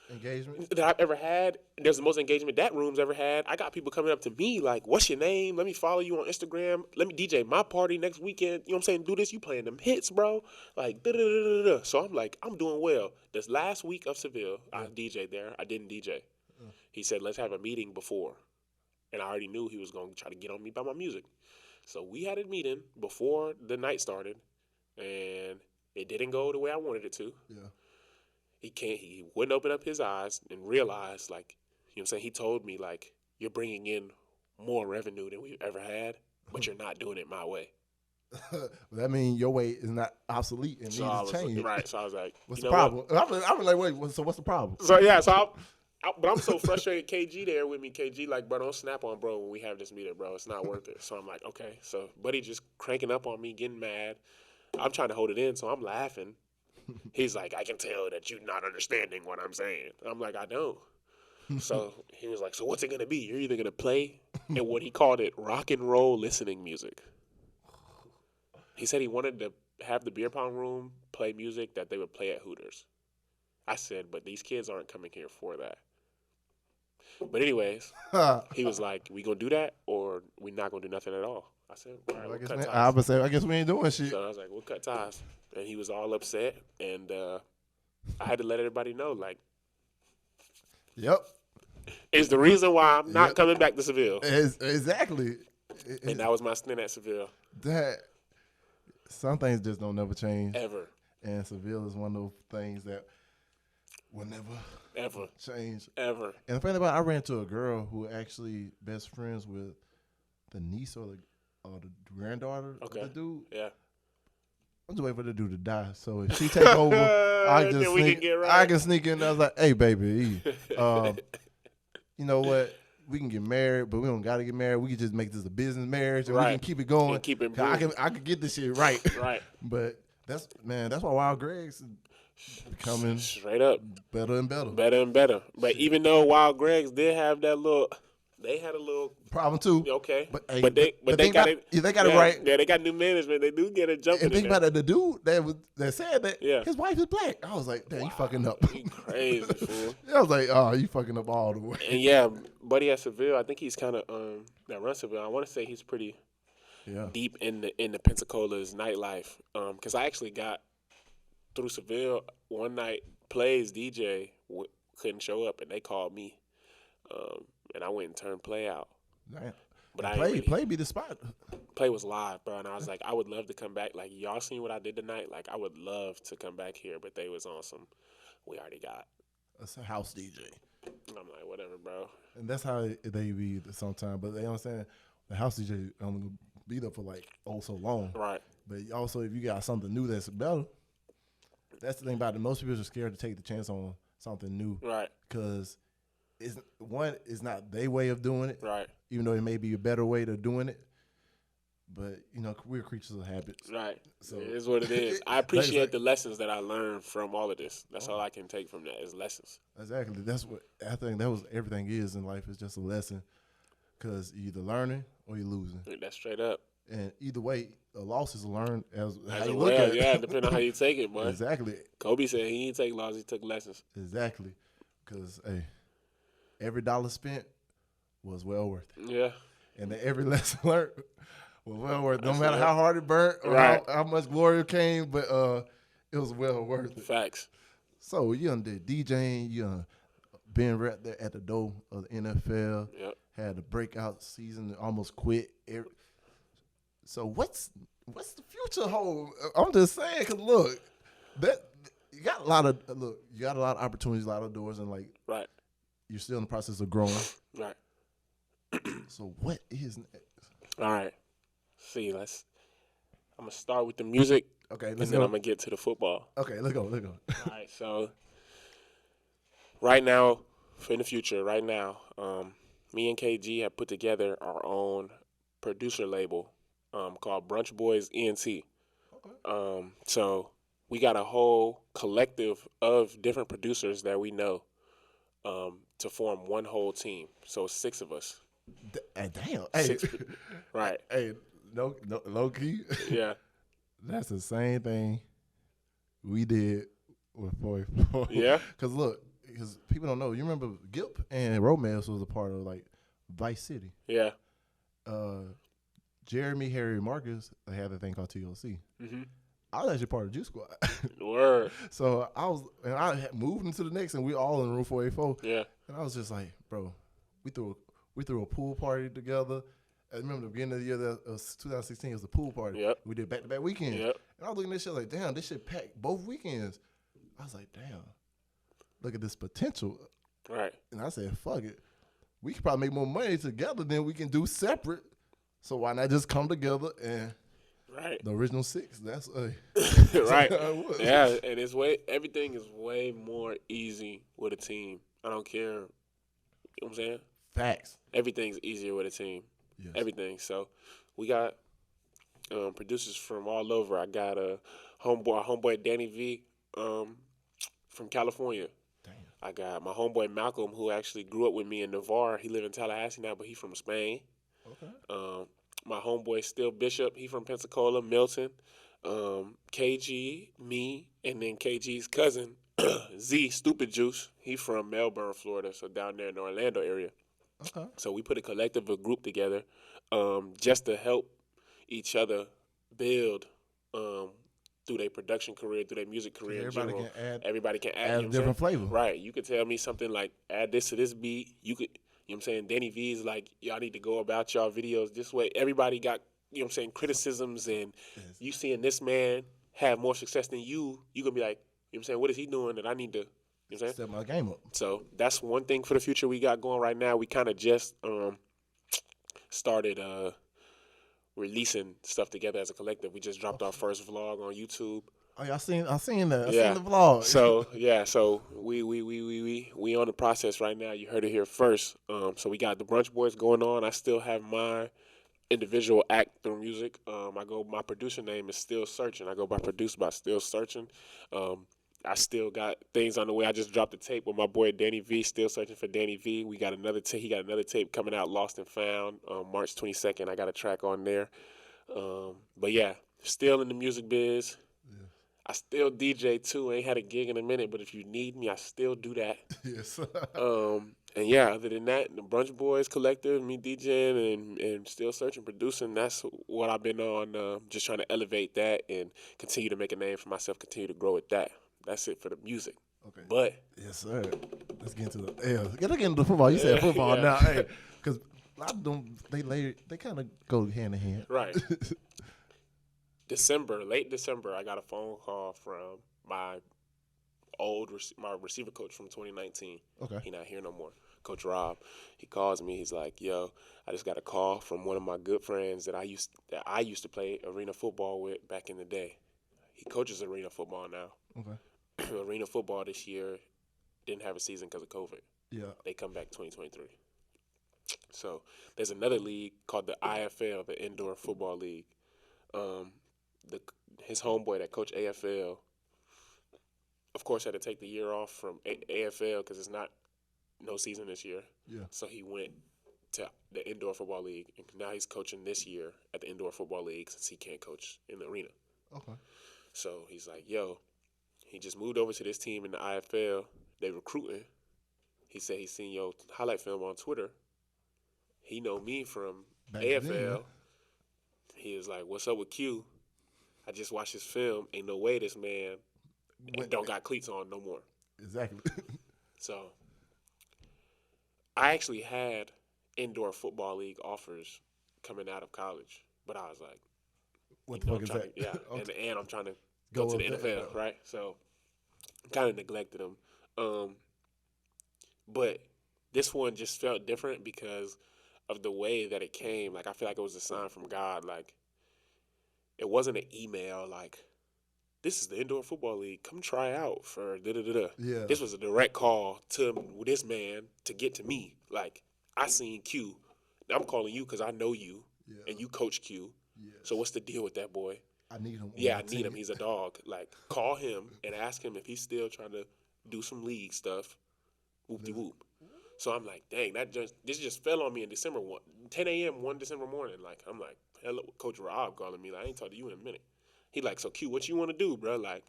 engagement that I've ever had. There's the most engagement that room's ever had. I got people coming up to me like, what's your name? Let me follow you on Instagram. Let me DJ my party next weekend. You know what I'm saying? Do this. You playing them hits, bro. Like, da-da-da-da-da. So I'm like, I'm doing well. This last week of Seville, I DJ'd there. I didn't DJ. He said, let's have a meeting before. And I already knew he was going to try to get on me by my music. So we had a meeting before the night started, and it didn't go the way I wanted it to. Yeah. He wouldn't open up his eyes and realize, like, you know what I'm saying? He told me, like, you're bringing in more revenue than we've ever had, but you're not doing it my way. Well, that means your way is not obsolete and needs to change. Right. So I was like, what's the problem? I was like, wait, so what's the problem? So, yeah, but I'm so frustrated. KG there with me. KG like, bro, don't snap on bro when we have this meeting, bro. It's not worth it. So I'm like, okay. So Buddy just cranking up on me, getting mad. I'm trying to hold it in, so I'm laughing. He's like, I can tell that you're not understanding what I'm saying. I'm like, I don't. So he was like, so what's it going to be? You're either going to play and what he called it, rock and roll listening music. He said he wanted to have the beer pong room play music that they would play at Hooters. I said, but these kids aren't coming here for that. But anyways, he was like, we going to do that or we not going to do nothing at all? I said, all right, we'll cut ties. I guess we ain't doing shit. So I was like, we'll cut ties. And he was all upset. And I had to let everybody know, like, yep. It's the reason why I'm not coming back to Seville. Exactly. And that was my stint at Seville. Some things just don't never change. Ever. And Seville is one of those things that will never change. Ever. And the thing about it, I ran into a girl who actually best friends with the niece or the granddaughter of the dude. Yeah. I'm just waiting for the dude to die. So if she take over, I can sneak in. I was like, hey, baby, you know what? We can get married, but we don't got to get married. We can just make this a business marriage, and we can keep it going. And keep it I can get this shit right. Right. But that's why Wild Greg's becoming straight up better and better. Better and better. But even though Wild Greg's did have that little, they had a little problem too. Okay, but they got it. They got it right. Yeah, they got new management. They do get it jumping. And think about it. The dude that said that his wife is black. I was like, damn, you fucking up. You crazy fool. I was like, oh, you fucking up all the way. And yeah, Buddy at Seville, I think he's kind of that runs Seville. I want to say he's pretty deep in the Pensacola's nightlife. Because I actually got through Seville one night. Plays DJ couldn't show up, and they called me. And I went and turned play out. Damn. But I ain't play be the spot. play was live, bro, and I was like, I would love to come back. Like, y'all seen what I did tonight? Like, I would love to come back here, but they was on some. We already got. It's a house DJ. And I'm like, whatever, bro. And that's how they be sometimes. But they understand the house DJ only be there for like so long. Right. But also, if you got something new that's better, that's the thing about it. Most people are scared to take the chance on something new. Right. Because it's not their way of doing it. Right. Even though it may be a better way of doing it. But, we're creatures of habits. Right. So it is what it is. I appreciate the lessons that I learned from all of this. That's all I can take from that is lessons. Exactly. That's what I think that was everything is in life. It's just a lesson. Because you're either learning or you're losing. That's straight up. And either way, a loss is learned as how you well, look at it. yeah, depending on how you take it, boy. Exactly. Kobe said he didn't take losses, he took lessons. Exactly. Because, hey, every dollar spent was well worth it. Yeah. And then every lesson learned was well worth it. No matter how hard it burnt or how much glory came, but it was well worth it. Facts. So you done did DJing, you done been right there at the door of the NFL, had a breakout season, almost quit. So what's the future hold? I'm just saying, because look, you got a lot of opportunities, a lot of doors, and like you're still in the process of growing. Right. So what is next? All right. See, I'm gonna start with the music. Okay, and then I'm gonna get to the football. Okay, let's go. All right, so right now, in the future, me and KG have put together our own producer label called Brunch Boys ENT. Okay. So we got a whole collective of different producers that we know to form one whole team. So 6 of us. Damn. Hey. Right. Hey, no, low key. Yeah. That's the same thing we did with 44. Yeah. Because people don't know. You remember Gip and Romance was a part of like Vice City. Yeah. Jeremy, Harry, Marcus, they had a thing called TLC. Mm-hmm. I was actually part of Juice Squad. Word. So I had moved into the next, and we all in room 484. Yeah. And I was just like, bro, we threw a pool party together. I remember the beginning of the year, that was 2016, it was the pool party. Yep. We did back-to-back weekends. Yep. And I was looking at this shit like, damn, this shit packed both weekends. I was like, damn, look at this potential. Right. And I said, fuck it. We could probably make more money together than we can do separate. So why not just come together and the original 6? That's right. Yeah, and everything is way more easy with a team. I don't care. You know what I'm saying? Facts. Everything's easier with a team. Yes. Everything. So we got producers from all over. I got a homeboy Danny V from California. Damn. I got my homeboy Malcolm, who actually grew up with me in Navarre. He live in Tallahassee now, but he from Spain. Okay. My homeboy Still Bishop, he from Pensacola, Milton. KG, me, and then KG's cousin Z Stupid Juice. He from Melbourne, Florida, so down there in the Orlando area. Okay. So we put a group together just to help each other build through their production career, through their music career. Everybody can add a different flavor. Right. You could tell me something like, add this to this beat. You could, you know what I'm saying? Danny V is like, y'all need to go about y'all videos this way. Everybody got, you know what I'm saying, criticisms, and you seeing this man have more success than you going to be like, you know what I'm saying, what is he doing that I need to, you know what I'm saying? Step my game up. So that's one thing for the future we got going right now. We kind of just started releasing stuff together as a collective. We just dropped our first vlog on YouTube. Oh yeah, I seen that. I seen the vlog. So we on the process right now. You heard it here first. So we got the Brunch Boys going on. I still have my individual act through music. My producer name is Still Searching. I go by Produced by Still Searching. I still got things on the way. I just dropped a tape with my boy Danny V, Still Searching for Danny V. We got another tape. He got another tape coming out, Lost and Found, March 22nd. I got a track on there. But yeah, still in the music biz. Yeah. I still DJ too. Ain't had a gig in a minute, but if you need me, I still do that. Yes. And yeah, other than that, the Brunch Boys Collective, me DJing and Still Searching, producing, that's what I've been on, just trying to elevate that and continue to make a name for myself, continue to grow with that. That's it for the music. Okay. But yes, sir. Let's get into the football. You said football now, hey, because A lot of them, they kind of go hand in hand. Right. Late December, I got a phone call from my my receiver coach from 2019. Okay. He not here no more. Coach Rob. He calls me. He's like, "Yo, I just got a call from one of my good friends that I used to play arena football with back in the day. He coaches arena football now. Okay. Arena football this year didn't have a season because of COVID. Yeah. They come back 2023. So there's another league called the IFL, the Indoor Football League. His homeboy that coached AFL, of course, had to take the year off from AFL because it's not no season this year. Yeah. So he went to the Indoor Football League, and now he's coaching this year at the Indoor Football League since he can't coach in the arena. Okay. So he's like, yo, he just moved over to this team in the IFL. They recruiting. He said he seen your highlight film on Twitter. He know me from Back AFL. then, yeah. He was like, what's up with Q? I just watched his film. Ain't no way this man don't got cleats on no more. Exactly. So I actually had Indoor Football League offers coming out of college, but I was like, what the fuck is that? Yeah, Okay. and I'm trying to go to the with NFL, that. right? So kind of neglected them. But this one just felt different because of the way that it came. Like, I feel like it was a sign from God. Like, it wasn't an email like, this is the Indoor Football League. Come try out for da-da-da-da. Yeah. This was a direct call to this man to get to me. Like, I seen Q. I'm calling you because I know you, and you coach Q. Yes. So what's the deal with that boy? I need him. Yeah, I need him. He's a dog. Like, call him and ask him if he's still trying to do some league stuff. Whoop-de-whoop. So I'm like, dang, this just fell on me in December 10 a.m. one December morning. Like, I'm like, hello, Coach Rob calling me. Like, I ain't talked to you in a minute. He like, so Q, what you want to do, bro? Like,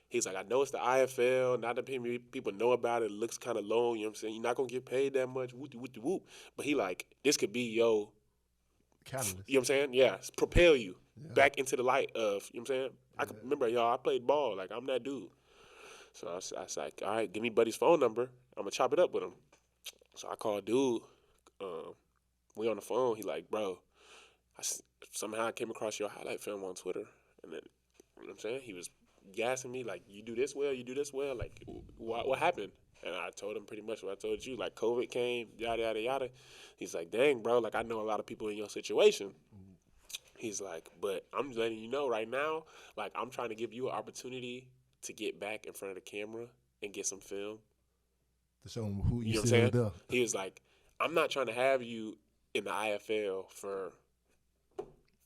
he's like, I know it's the IFL. Not that people know about it. It looks kind of low. You know what I'm saying? You're not going to get paid that much. Whoop-de-whoop. But he like, this could be catalyst. You know what I'm saying? Yeah, propel you back into the light of, you know what I'm saying? I can remember, y'all, I played ball. Like, I'm that dude. So I was like, all right, give me Buddy's phone number. I'm going to chop it up with him. So I called dude. We on the phone. He like, bro, somehow I came across your highlight film on Twitter. And then, you know what I'm saying? He was gassing me like, you do this well. Like, what happened? And I told him pretty much what I told you. Like, COVID came, yada, yada, yada. He's like, dang, bro, like, I know a lot of people in your situation. He's like, but I'm letting you know right now, like, I'm trying to give you an opportunity to get back in front of the camera and get some film. To show him who You know what I'm saying? saying? He was like, I'm not trying to have you in the IFL for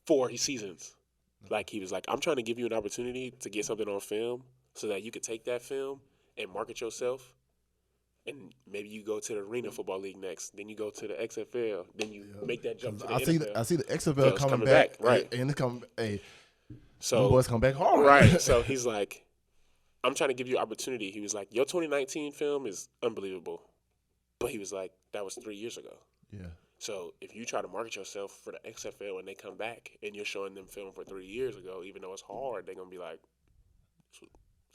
4 seasons. Like, he was like, I'm trying to give you an opportunity to get something on film so that you could take that film and market yourself. And maybe you go to the Arena Football League next. Then you go to the XFL. Then you make that jump to the NFL. I see the XFL coming back. Right. And it's coming, so the boys come back hard. Right. So he's like, I'm trying to give you an opportunity. He was like, your 2019 film is unbelievable. But he was like, that was 3 years ago. Yeah. So if you try to market yourself for the XFL when they come back and you're showing them film for 3 years ago, even though it's hard, they're going to be like,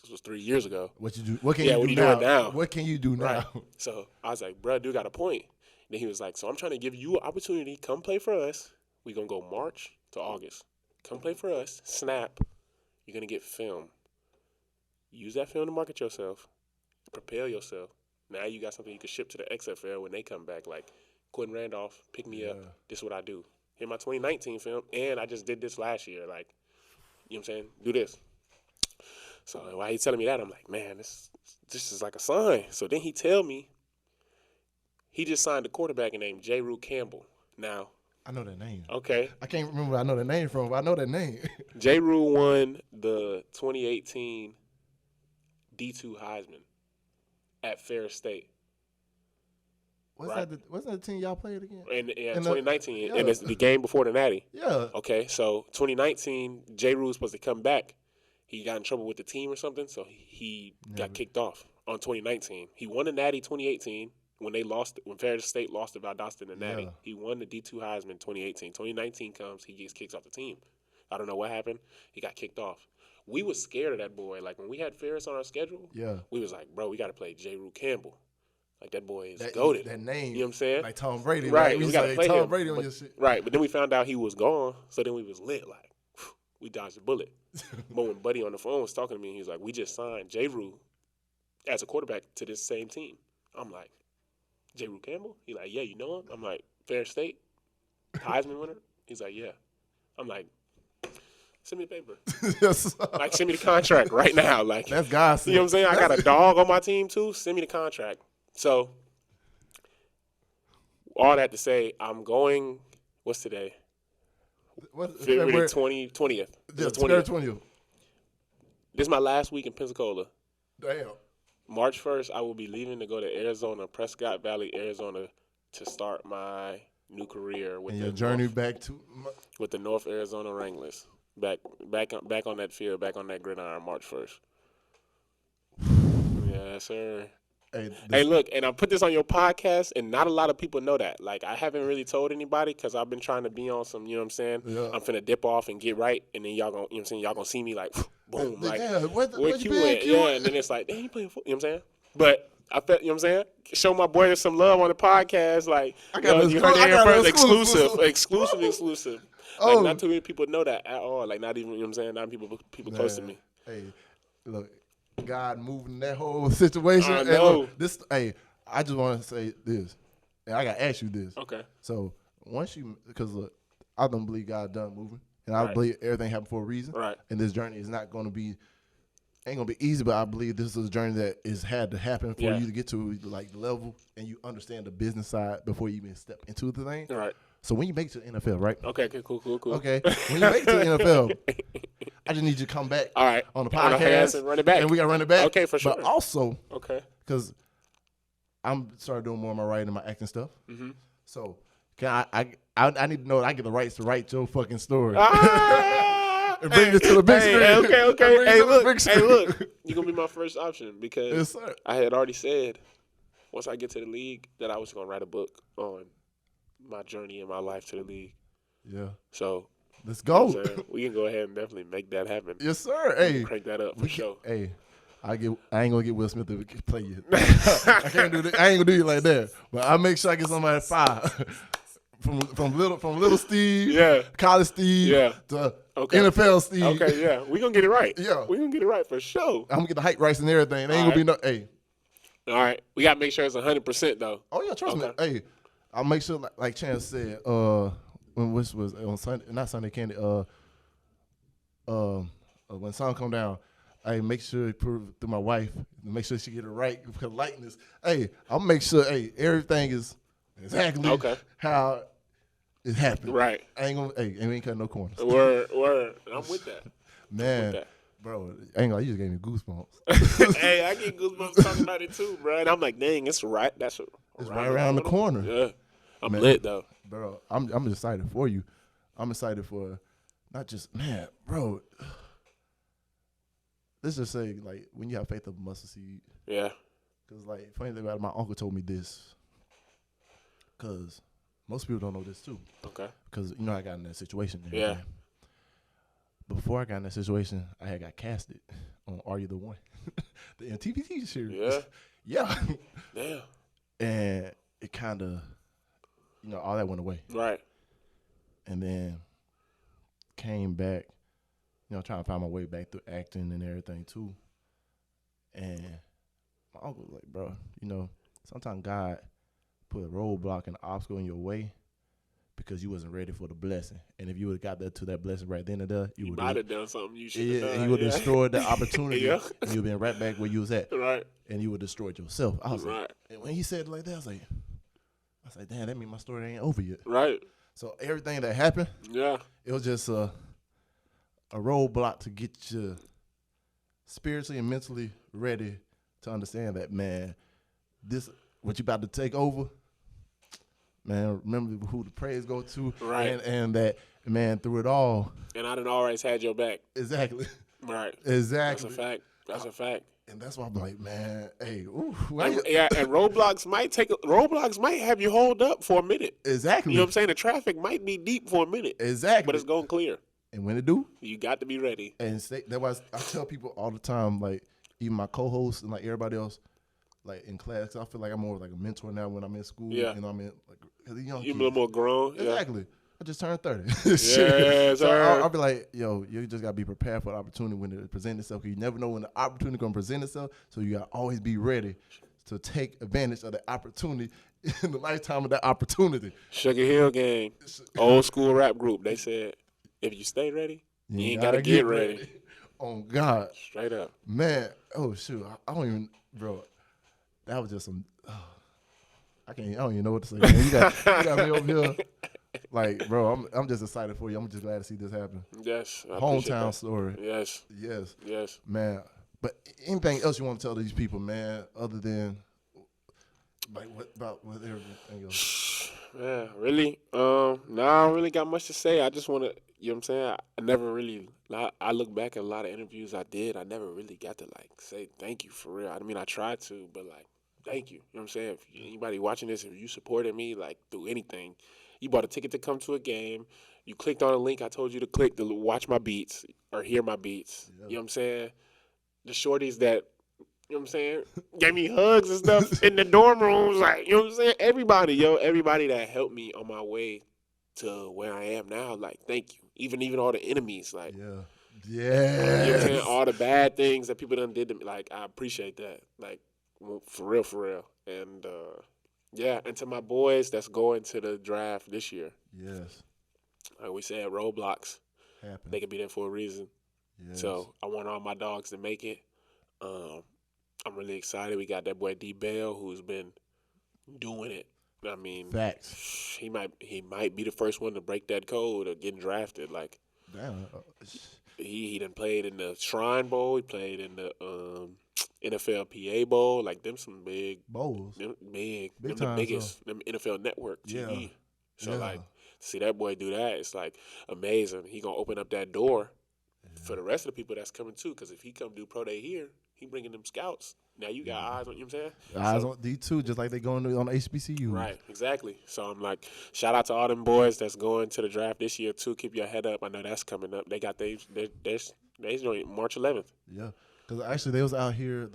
this was 3 years ago. What you do? What can what you are do you doing now? What can you do now? Right. So I was like, bro, dude got a point. Then he was like, so I'm trying to give you an opportunity. Come play for us. We're going to go March to August. Come play for us. Snap. You're going to get film. Use that film to market yourself. Propel yourself. Now you got something you can ship to the XFL when they come back. Like, Quentin Randolph, pick me up. This is what I do. Here's my 2019 film, and I just did this last year. Like, you know what I'm saying? Do this. So while he's telling me that, I'm like, man, this is like a sign. So then he tell me he just signed a quarterback named J. Rue Campbell. Now, I know that name. Okay. I can't remember where I know the name from, but I know that name. J. Rue won the 2018 D2 Heisman at Ferris State. Wasn't that the team y'all played again? In 2019, yeah. and it's the game before the Natty. Yeah. Okay, so 2019, J. Rue was supposed to come back. He got in trouble with the team or something, so he got kicked off on 2019. He won the Natty 2018 when Ferris State lost to Valdosta in the Natty. Yeah. He won the D2 Heisman 2018. 2019 comes, he gets kicked off the team. I don't know what happened. He got kicked off. We was scared of that boy. Like, when we had Ferris on our schedule, we was like, bro, we got to play J. Rue Campbell. Like, that boy is that, goated. That name. You know what I'm saying? Like Tom Brady. Right. We We got to say play Tom him. Brady on But, your shit. right. But then we found out he was gone. So then we was lit. Like, we dodged a bullet. But when Buddy on the phone was talking to me, he was like, we just signed J. Rue as a quarterback to this same team. I'm like, J. Rue Campbell? He like, yeah, you know him? I'm like, Fair State? Heisman winner? He's like, yeah. I'm like, send me the paper. Yes. Like, send me the contract right now. Like, That's God. you know what I'm saying? I got a dog on my team, too. Send me the contract. So, all that to say, I'm going, what's today? February 20th. Yeah, It's the February 20th. 20th. This is my last week in Pensacola. Damn. March 1st, I will be leaving to go to Arizona, Prescott Valley, Arizona, to start my new career with And your the journey North, back to with the North Arizona Wranglers. Back on that field, back on that gridiron, March 1st. Yes, sir. Hey, look, and I put this on your podcast, and not a lot of people know that. Like, I haven't really told anybody because I've been trying to be on some, you know what I'm saying? Yeah. I'm finna dip off and get right, and then y'all gonna, you know what I'm saying? Y'all gonna see me like, boom, like, yeah, where Q at? Yeah, and then it's like, damn, you playing football, you know what I'm saying? But I felt, you know what I'm saying? Show my boy some love on the podcast. Like, I got you heard it here first. exclusive. Exclusive. Oh. Like, not too many people know that at all. Like, not even, you know what I'm saying? Not people close to me. Hey, look, God moving that whole situation. I And know. look, this, hey, I just want to say this, and I got to ask you this. Okay. So once you, because look, I don't believe God done moving, and I Right. believe everything happened for a reason. Right. And this journey is not going to be, ain't gonna be easy, but I believe this is a journey that is had to happen for Yeah. you to get to like the level, and you understand the business side before you even step into the thing. All right. So when you make it to the NFL, right? Okay, cool. Okay. When you make it to the NFL, I just need you to come back All right. on the On the podcast and run it back. and we got to run it back. Okay, for sure. But also, Okay. because I'm started doing more of my writing and my acting stuff. Mm-hmm. So can I need to know that I get the rights to write your fucking story. And bring it to the big screen. Okay. Hey, Look. You're going to be my first option because Yes, sir. I had already said once I get to the league that I was going to write a book on my journey in my life to the league. Yeah. So, Let's you know go. what I'm saying? We can go ahead and definitely make that happen. Yes, sir. We Hey. can crank that up for sure. Hey. I ain't gonna get Will Smith to play you. I can't do that. I ain't gonna do you like that. But I make sure I get somebody at 5. From little Steve, Yeah. college Steve, Yeah. to Okay. NFL Steve. Okay, yeah. We're going to get it right. Yeah. We're going to get it right for sure. I'm gonna get the height rights and everything. There ain't gonna be no. Hey. All right. We got to make sure it's 100% though. Oh yeah, trust me. Okay. Hey, I'll make sure like Chance said. When this was on Sunday, not Sunday Candy. When song come down, I make sure it prove through my wife. Make sure she get it right because likeness. Hey, I'll make sure. Hey, everything is exactly how it happened. Right. I ain't gonna. Hey, we ain't cutting no corners. Word. I'm with that. Man, bro, I ain't gonna. You just gave me goosebumps. Hey, I get goosebumps talking about it too, bro. And I'm like, dang, it's right. It's right around the corner. Yeah, I'm Man. lit though. Bro, I'm excited for you. I'm excited for not just man, bro. Let's just say like when you have faith of a mustard seed. Yeah. Cause like funny thing about it, my uncle told me this. Cause most people don't know this too. Okay. Cause you know I got in that situation. And Yeah. everything. Before I got in that situation, I had got casted on Are You the One, the MTV series. Yeah. Yeah. Damn. And it kind of, all that went away. Right. And then came back, trying to find my way back through acting and everything too. And my uncle was like, bro, sometimes God put a roadblock and an obstacle in your way because you wasn't ready for the blessing. And if you would have got there to that blessing right then and there, you might have done something you should have yeah, done. you would have destroyed the opportunity. Yeah. And you'd been right back where you was at. Right. And you would have destroyed yourself. I was Right. like, and when he said it like that, I was like, damn, that means my story ain't over yet. Right. So everything that happened, Yeah. it was just a roadblock to get you spiritually and mentally ready to understand that, man, this what you about to take over, man, remember who the praise go to. Right. And that, man, through it all. And I done always had your back. Exactly. Right. Exactly. That's a fact. And that's why I'm like, man, hey, ooh. And roadblocks might have you hold up for a minute. Exactly. You know what I'm saying? The traffic might be deep for a minute. Exactly. But it's going clear. And when it do, you got to be ready. And that's why I tell people all the time, like even my co-hosts and like everybody else, like in class. I feel like I'm more like a mentor now when I'm in school. Yeah. And I'm in like the young You a kids. little more grown. Exactly. I just turned 30. Yeah, So I'll be like, yo, you just gotta be prepared for the opportunity when it presents itself. Cause you never know when the opportunity gonna present itself. So you gotta always be ready to take advantage of the opportunity in the lifetime of that opportunity. Sugar Hill Gang, old school rap group. They said, if you stay ready, you ain't gotta get ready. Oh God, Straight up. man. Oh shoot, I don't even, bro. That was just some. I don't even know what to say. Man. You got me over here. Like, bro, I'm just excited for you. I'm just glad to see this happen. Yes. I appreciate Hometown that. story. Yes. Yes, man. But anything else you want to tell these people, man, other than like what everything else? Yeah, really. No, I don't really got much to say. I just want to, you know what I'm saying? I never really, I look back at a lot of interviews I did. I never really got to like say thank you for real. I mean, I tried to, but like, thank you. You know what I'm saying? If anybody watching this, if you supported me, like, through anything, you bought a ticket to come to a game, you clicked on a link I told you to click to watch my beats or hear my beats. You know what I'm saying? The shorties that, you know what I'm saying, gave me hugs and stuff in the dorm rooms, like, you know what I'm saying? Everybody that helped me on my way to where I am now, like, thank you. Even all the enemies, like, Yeah. you know what I'm saying? All the bad things that people done did to me, like, I appreciate that, like, for real. And, yeah, and to my boys that's going to the draft this year. Yes. Like we said, roadblocks, Happen. they could be there for a reason. Yes. So I want all my dogs to make it. I'm really excited. We got that boy D Bell who's been doing it. I mean, Facts. he might be the first one to break that code of getting drafted. Like, Damn. he done played in the Shrine Bowl. He played in the NFL PA Bowl. Like, them some big Bowls. them Big the time, biggest, them NFL Network TV. Yeah. So Yeah. like, to see that boy do that, it's like amazing. He gonna open up that door for the rest of the people that's coming too. Because if he come do pro day here, he bringing them scouts. Now you got eyes on, you know what I'm saying? Eyes on D2, just like they going on HBCU. Right, exactly. So I'm like, shout out to all them boys that's going to the draft this year too. Keep your head up. I know that's coming up. They got they joint March 11th. Yeah, because actually they was out here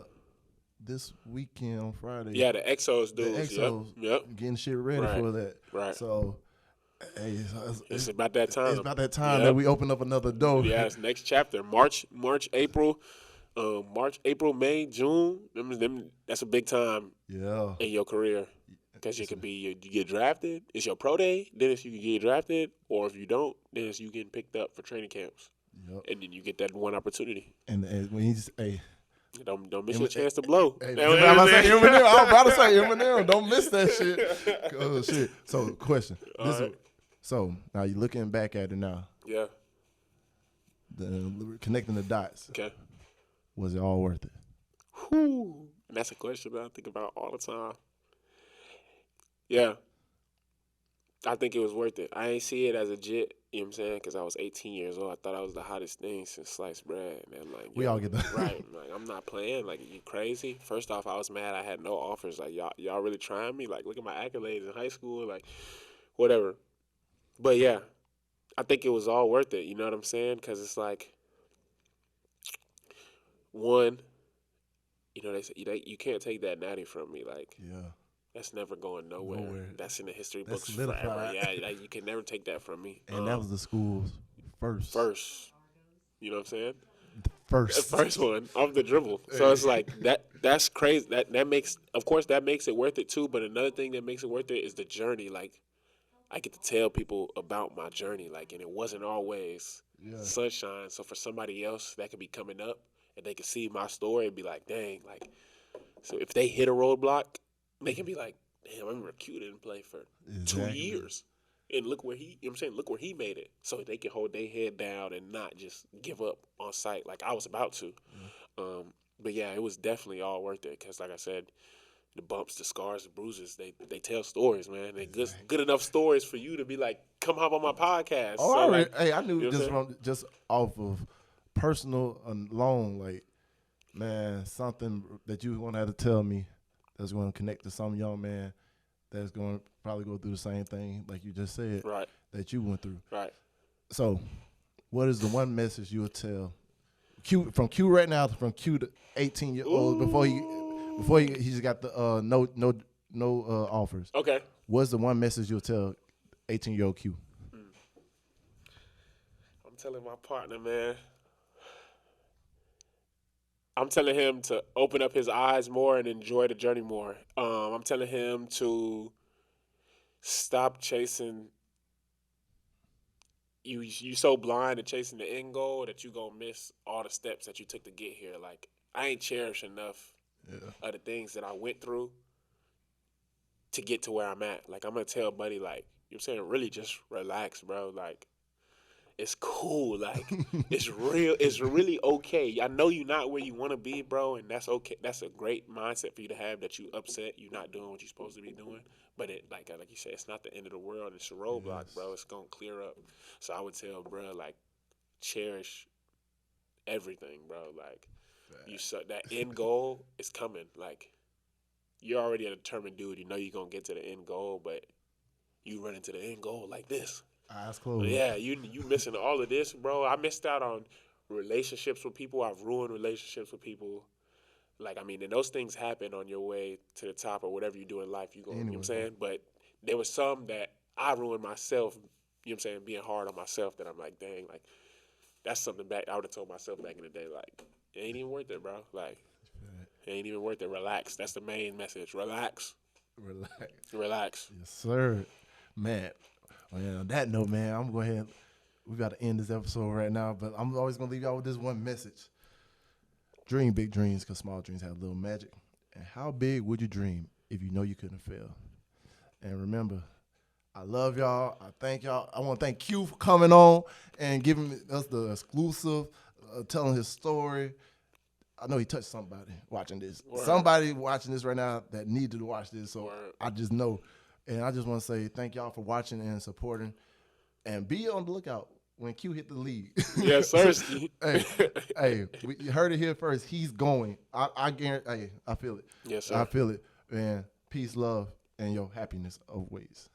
this weekend on Friday. Yeah, the Exos The dudes. Exos Yep. getting shit ready Right. for that. Right. So, hey, It's about that time. It's about that time Yep. that we open up another door. Yeah, it's next chapter. March, April, May, June. That's a big time Yeah. in your career. Because you could be, you get drafted. It's your pro day. Then it's you can get drafted. Or if you don't, then it's you getting picked up for training camps. Yep. And then you get that one opportunity. And when he's Don't miss your chance to blow. Hey, I'm about to say Eminem. Don't miss that shit. Oh shit. So question. So now you're looking back at it now. Yeah. Connecting the dots. Okay. Was it all worth it? Whew. And that's a question that I think about all the time. Yeah. I think it was worth it. I ain't see it as a jit, you know what I'm saying? Because I was 18 years old. I thought I was the hottest thing since sliced bread. And I'm like, we all get that. Right. Like, I'm not playing. Like, you crazy? First off, I was mad I had no offers. Like, y'all really trying me? Like, look at my accolades in high school. Like, whatever. But, yeah, I think it was all worth it. You know what I'm saying? Because it's like, one, you know, they say you can't take that natty from me. Like, Yeah. that's never going nowhere. That's in the history That's books solidified. forever. Yeah, like, you can never take that from me. And that was the school's first. You know what I'm saying? The first. The first one off the dribble. So it's like that's crazy. That makes, of course, that makes it worth it too. But another thing that makes it worth it is the journey. Like, I get to tell people about my journey. Like, and it wasn't always sunshine. So for somebody else that could be coming up and they could see my story and be like, dang, like, so if they hit a roadblock, they can be like, damn, I remember Q didn't play for 2 years. And look where he, you know what I'm saying? Look where he made it. So they can hold their head down and not just give up on sight like I was about to. But yeah, it was definitely all worth it because, like I said, the bumps, the scars, the bruises, they tell stories, man. They good enough stories for you to be like, come hop on my podcast. Oh, so, I knew you know just off of personal alone, like, man, something that you want to have to tell me that's going to connect to some young man that's going to probably go through the same thing, like you just said, Right. that you went through. Right. So, what is the one message you would tell Q right now, from Q to 18-year-old before he Before he just got the no offers. Okay. What's the one message you'll tell 18-year-old Q? I'm telling my partner, man. I'm telling him to open up his eyes more and enjoy the journey more. I'm telling him to stop chasing. You so blind to chasing the end goal that you gonna miss all the steps that you took to get here. Like, I ain't cherished enough of the things that I went through to get to where I'm at. Like, I'm gonna tell buddy, like, you know what I'm saying, really just relax, bro. Like, it's cool. Like, it's real. It's really okay. I know you're not where you want to be, bro, and that's okay. That's a great mindset for you to have, that you upset you're not doing what you're supposed to be doing. But it, like you said, it's not the end of the world. It's a roadblock, bro. It's gonna clear up. So I would tell, bro, like, cherish everything, bro. Like, that end goal is coming. Like, you're already a determined dude. You know you're gonna get to the end goal, but you run into the end goal like this. Eyes closed. Yeah, you missing all of this, bro. I missed out on relationships with people. I've ruined relationships with people. Like, I mean, and those things happen on your way to the top or whatever you do in life. You know what I'm saying? But there was some that I ruined myself, you know what I'm saying, being hard on myself, that I'm like, dang, like, that's something back I would have told myself back in the day, like, it ain't even worth it, bro. Like, it ain't even worth it. Relax. That's the main message. Relax. Relax. Yes, sir. Man. Oh, yeah, on that note, man, I'm going ahead. We got to end this episode right now, but I'm always going to leave y'all with this one message. Dream big dreams, because small dreams have little magic. And how big would you dream if you know you couldn't fail? And remember, I love y'all. I thank y'all. I want to thank Q for coming on and giving us the exclusive, telling his story. I know he touched somebody watching this. Word. Somebody watching this right now that needed to watch this, so Word. I just know. And I just want to say thank y'all for watching and supporting. And be on the lookout when Q hit the league. Yes, sir. hey, you heard it here first. He's going. I guarantee. Hey, I feel it. Yes, sir. I feel it. Man, peace, love, and your happiness always.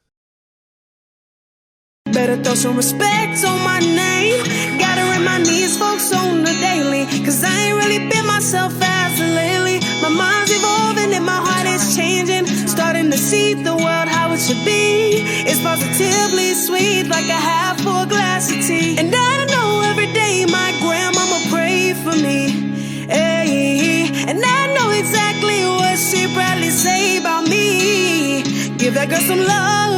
Better throw some respect on my name. Gotta remind these folks on the daily, cause I ain't really been myself as of lately. My mind's evolving and my heart is changing. Starting to see the world how it should be. It's positively sweet, like a half-full glass of tea. And I know every day my grandmama prayed for me. Hey, and I know exactly what she probably say about me. Give that girl some love.